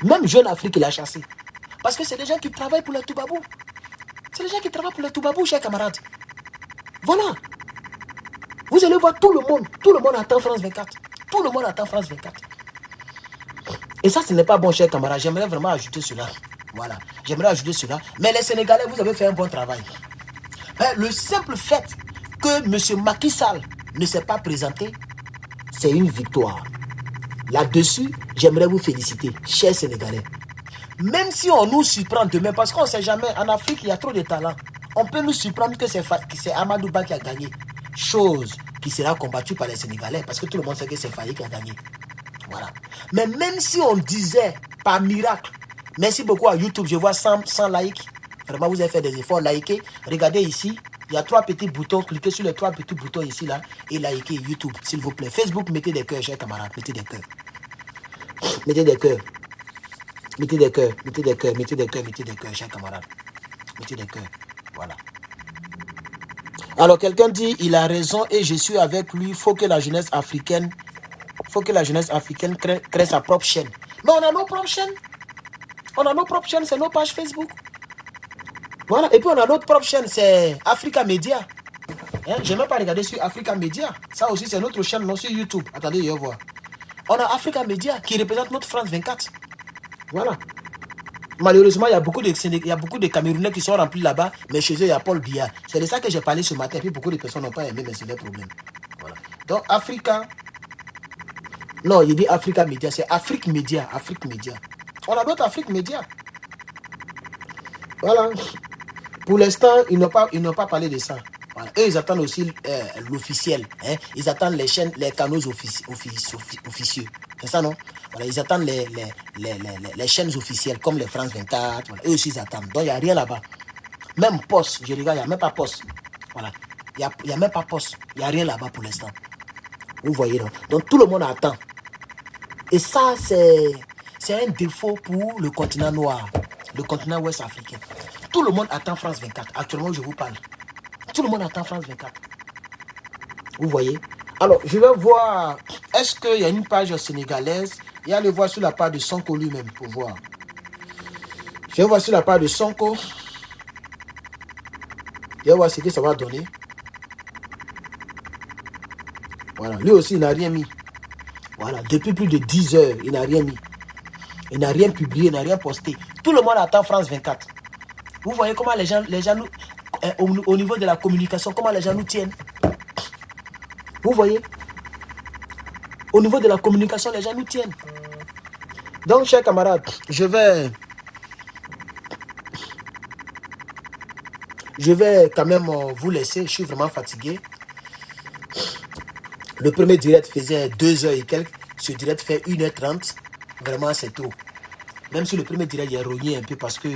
Même Jeune Afrique, il a chassé. Parce que c'est des gens qui travaillent pour les Toubabou. C'est des gens qui travaillent pour les Toubabou, chers camarades. Voilà. Vous allez voir tout le monde attend France 24. Tout le monde attend France 24. Et ça, ce n'est pas bon, chers camarades. J'aimerais vraiment ajouter cela. Voilà. J'aimerais ajouter cela. Mais les Sénégalais, vous avez fait un bon travail. Le simple fait que M. Macky Sall ne s'est pas présenté, c'est une victoire. Là-dessus, j'aimerais vous féliciter, chers Sénégalais. Même si on nous surprend demain, parce qu'on ne sait jamais, en Afrique, il y a trop de talent. On peut nous surprendre que c'est Amadou Ba qui a gagné. Chose qui sera combattue par les Sénégalais, parce que tout le monde sait que c'est Faye qui a gagné. Voilà. Mais même si on disait, par miracle, merci beaucoup à YouTube, je vois 100 likes. Vraiment, vous avez fait des efforts, likez. Regardez ici, il y a 3 petits boutons. Cliquez sur les 3 petits boutons ici, là, et likez YouTube, s'il vous plaît. Facebook, mettez des cœurs, chers camarades, mettez des cœurs. Mettez des cœurs. Mettez des cœurs, mettez des cœurs, mettez des cœurs, mettez des cœurs, chers camarades. Mettez des cœurs, voilà. Alors, quelqu'un dit, il a raison et je suis avec lui. Il faut que la jeunesse africaine crée sa propre chaîne. Mais on a nos propres chaînes. On a nos propres chaînes, c'est nos pages Facebook. Voilà, et puis on a notre propre chaîne, c'est Africa Media. Hein? Je n'ai même pas regardé sur Africa Media. Ça aussi, c'est notre chaîne, non, sur YouTube. Attendez, je vais voir. On a Africa Media qui représente notre France 24. Voilà. Malheureusement, il y a beaucoup de Camerounais qui sont remplis là-bas, mais chez eux, il y a Paul Biya. C'est de ça que j'ai parlé ce matin, et puis beaucoup de personnes n'ont pas aimé, mais c'est des problèmes. Voilà. Donc, Africa... Non, il dit Africa Media, c'est Afrique Media. Afrique Media. On a d'autres Afrique Media. Voilà. Pour l'instant, ils n'ont pas parlé de ça. Voilà. Eux, ils attendent aussi l'officiel. Hein? Ils attendent les chaînes, les canaux officieux. C'est ça, non? Voilà, ils attendent les chaînes officielles, comme les France 24. Voilà. Eux aussi, ils attendent. Donc, il n'y a rien là-bas. Même poste, je regarde, il n'y a même pas poste. Voilà. Il n'y a même pas poste. Il n'y a rien là-bas pour l'instant. Vous voyez, non? Donc, tout le monde attend. Et ça, c'est un défaut pour le continent noir, le continent ouest africain. Tout le monde attend France 24. Actuellement, je vous parle. Tout le monde attend France 24. Vous voyez? Alors, je vais voir, est-ce qu'il y a une page sénégalaise? Et allez voir sur la page de Sonko lui-même pour voir. Je vais voir sur la page de Sonko. Je vais voir ce que ça va donner. Voilà, lui aussi, il n'a rien mis. Voilà, depuis plus de 10 heures, il n'a rien mis. Il n'a rien publié, il n'a rien posté. Tout le monde attend France 24. Vous voyez comment les gens nous, au niveau de la communication, comment les gens nous tiennent. Vous voyez? Au niveau de la communication, les gens nous tiennent. Donc, chers camarades, je vais quand même vous laisser. Je suis vraiment fatigué. Le premier direct faisait 2 heures et quelques. Ce direct fait 1h30. Vraiment, c'est trop. Même si le premier direct, j'ai rogné un peu parce que,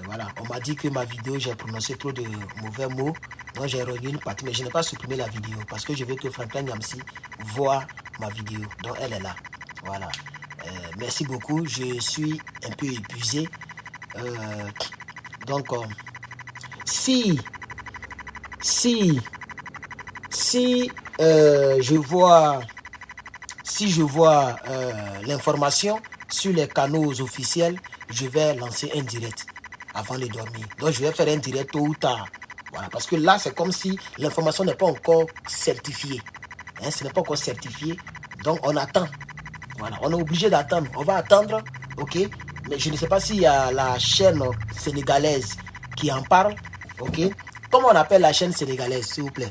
voilà, on m'a dit que ma vidéo, j'ai prononcé trop de mauvais mots. Donc, j'ai rogné une partie, mais je n'ai pas supprimé la vidéo parce que je veux que Franklin Nyamsi voit ma vidéo. Donc, elle est là. Voilà. Merci beaucoup. Je suis un peu épuisé. Donc, si je vois l'information sur les canaux officiels, je vais lancer un direct avant de dormir. Donc, je vais faire un direct tôt ou tard. Voilà, parce que là, c'est comme si l'information n'est pas encore certifiée. Hein, ce n'est pas encore certifié. Donc, on attend. Voilà, on est obligé d'attendre. On va attendre, ok. Mais je ne sais pas s'il y a la chaîne sénégalaise qui en parle, ok. Comment on appelle la chaîne sénégalaise, s'il vous plaît?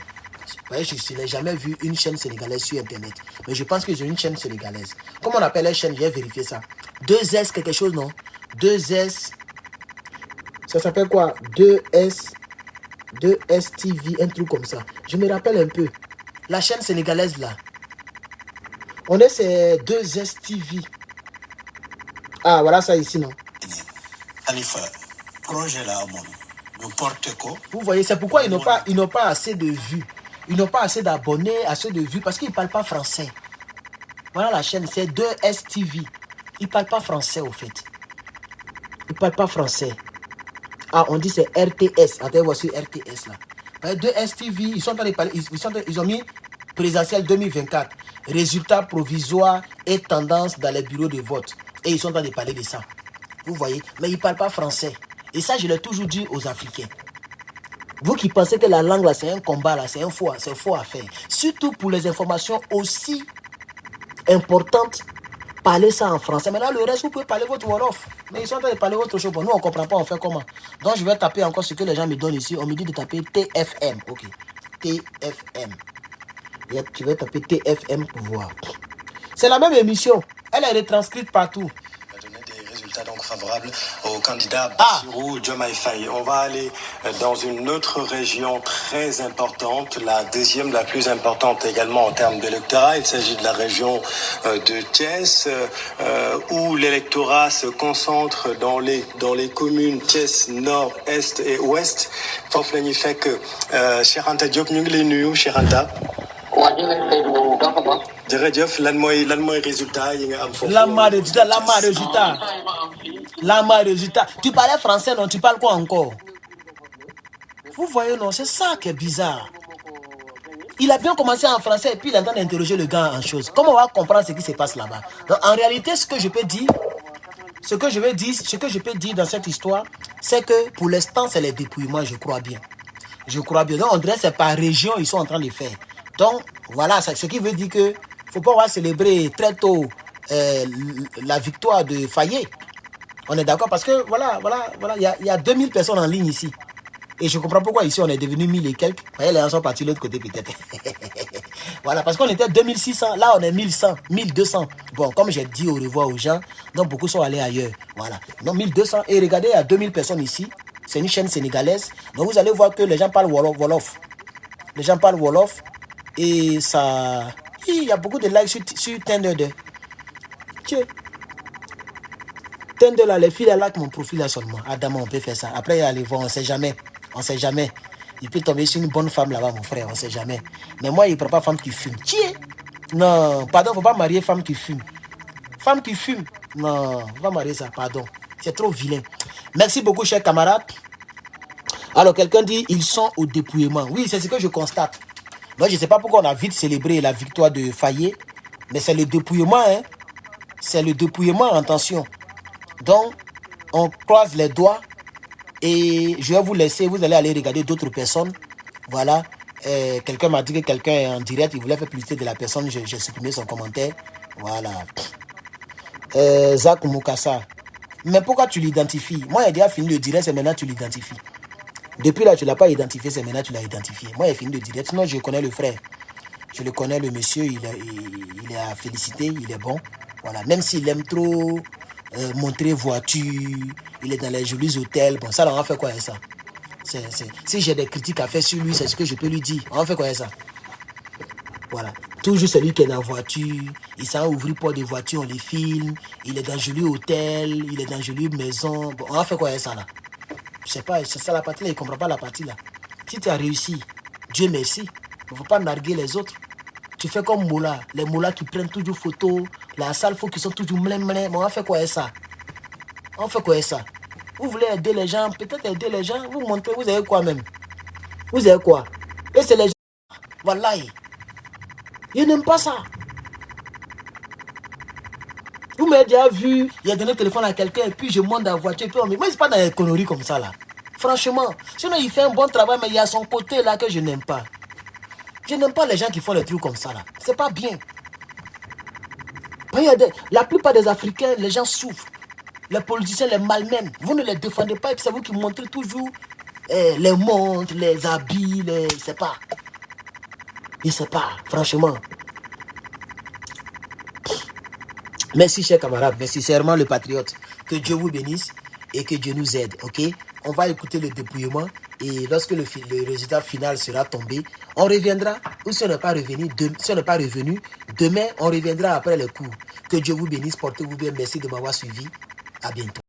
Ouais, je n'ai jamais vu une chaîne sénégalaise sur Internet. Mais je pense qu'ils ont une chaîne sénégalaise. Comment on appelle la chaîne? J'ai vérifié ça. 2S quelque chose, non? 2S. Ça s'appelle quoi? 2S TV, un truc comme ça. Je me rappelle un peu. La chaîne sénégalaise là. On est c'est 2S TV. Ah, voilà ça ici, non? Vous voyez, c'est pourquoi ils n'ont pas assez de vues. Ils n'ont pas assez d'abonnés, assez de vues, parce qu'ils ne parlent pas français. Voilà la chaîne, c'est 2S TV. Ils ne parlent pas français, au fait. Ils ne parlent pas français. Ah, on dit c'est RTS. Attendez, voici RTS, là. 2S TV, ils sont en train de parler, ils ont mis présidentiel 2024. Résultats provisoires et tendances dans les bureaux de vote. Et ils sont en train de parler de ça. Vous voyez, mais ils ne parlent pas français. Et ça, je l'ai toujours dit aux Africains. Vous qui pensez que la langue, là, c'est un combat, là, c'est faux à faire. Surtout pour les informations aussi importantes, parlez ça en français. Mais là, le reste, vous pouvez parler votre Wolof. Mais ils sont en train de parler autre chose. Bon, nous, on ne comprend pas, on fait comment. Donc, je vais taper encore ce que les gens me donnent ici. On me dit de taper TFM. Ok. TFM. Et tu vas taper TFM pour voir. C'est la même émission. Elle est retranscrite partout. Donc favorable au candidat Bassirou Diomaye Faye. On va aller dans une autre région très importante, la deuxième, la plus importante également en termes d'électorat. Il s'agit de la région de Thiès, où l'électorat se concentre dans les communes Thiès Nord, Est et Ouest. Foofu la ñuy fekk Cheikh Anta Diop ñu ngi lay nuyu Cheikh Anta. jërëjëf lan mooy résultat yi nga am foofu. résultat. Tu parlais français, non? Tu parles quoi encore? Vous voyez, non? C'est ça qui est bizarre. Il a bien commencé en français et puis il est en train d'interroger le gars en chose. Comment on va comprendre ce qui se passe là-bas? Donc, en réalité, ce que je peux dire dans cette histoire, c'est que pour l'instant, c'est les dépouillements, je crois bien. Donc, on dirait que c'est par région ils sont en train de faire. Donc, voilà, ce qui veut dire que faut pas célébrer très tôt la victoire de Faye. On est d'accord parce que, voilà, il y a 2000 personnes en ligne ici. Et je comprends pourquoi ici on est devenu 1000 et quelques. Vous voyez, les gens sont partis de l'autre côté peut-être. Voilà, parce qu'on était 2600, là on est 1100, 1200. Bon, comme j'ai dit au revoir aux gens, donc beaucoup sont allés ailleurs. Voilà, donc 1200. Et regardez, il y a 2000 personnes ici. C'est une chaîne sénégalaise. Donc vous allez voir que les gens parlent Wolof. Les gens parlent Wolof. Et ça... Il y a beaucoup de likes sur Tinder. Tiens. Tinder là, les filles là, like mon profil là seulement. Adama, on peut faire ça. Après, il y a les voir, on ne sait jamais. Il peut tomber sur une bonne femme là-bas, mon frère, on ne sait jamais. Mais moi, il ne prend pas femme qui fume. Tiens. Non, pardon, il ne faut pas marier femme qui fume. Femme qui fume. Non, on va marier ça, pardon. C'est trop vilain. Merci beaucoup, chers camarades. Alors, quelqu'un dit, ils sont au dépouillement. Oui, c'est ce que je constate. Moi, je ne sais pas pourquoi on a vite célébré la victoire de Fayet, mais c'est le dépouillement, hein. C'est le dépouillement en tension. Donc, on croise les doigts et je vais vous laisser, vous allez aller regarder d'autres personnes. Voilà. Quelqu'un m'a dit que quelqu'un est en direct, il voulait faire publicité de la personne, j'ai supprimé son commentaire. Voilà. Zach Moukassa. Mais pourquoi tu l'identifies? Moi, j'ai déjà fini le direct, c'est maintenant que tu l'identifies. Depuis là, tu ne l'as pas identifié, c'est maintenant que tu l'as identifié. Moi, j'ai fini le direct. Sinon, je connais le frère. Je le connais, le monsieur, il est à féliciter, il est bon. Voilà. Même s'il aime trop montrer voiture, il est dans les jolis hôtels. Bon, ça, là, on va faire quoi avec ça? Si j'ai des critiques à faire sur lui, c'est ce que je peux lui dire. On va faire quoi avec ça? Voilà. Toujours celui qui est dans la voiture, il s'en ouvrir pour des voitures, on les filme, il est dans un joli hôtel, il est dans une jolie maison. Bon, on va faire quoi avec ça là? Je sais pas, c'est ça la partie là, il ne comprend pas la partie là. Si tu as réussi, Dieu merci, il ne faut pas narguer les autres. Tu fais comme Moula, les Moula qui prennent toujours photo, la salle, il faut qu'ils sont toujours mlin. Mais on va faire quoi avec ça? On fait quoi avec ça? Vous voulez aider les gens, peut-être aider les gens, vous montrez, vous avez quoi même? Vous avez quoi? Et c'est les gens, voilà. Je n'aime pas ça. Vous m'avez déjà vu, il a donné le téléphone à quelqu'un et puis je monte dans la voiture. Et puis moi, c'est pas dans les conneries comme ça là. Franchement, sinon il fait un bon travail, mais il y a son côté là que je n'aime pas. Je n'aime pas les gens qui font les trucs comme ça là. C'est pas bien. La plupart des Africains, les gens souffrent. Les politiciens les malmènent. Vous ne les défendez pas et puis c'est vous qui montrez toujours les montres, les habits, je ne sais pas. Je ne sais pas, franchement. Merci, chers camarades. Merci, sincèrement, le patriote. Que Dieu vous bénisse et que Dieu nous aide, ok? On va écouter le dépouillement et lorsque le résultat final sera tombé, on reviendra. Ou si on n'est pas revenu, demain, on reviendra après le cours. Que Dieu vous bénisse, portez-vous bien. Merci de m'avoir suivi. À bientôt.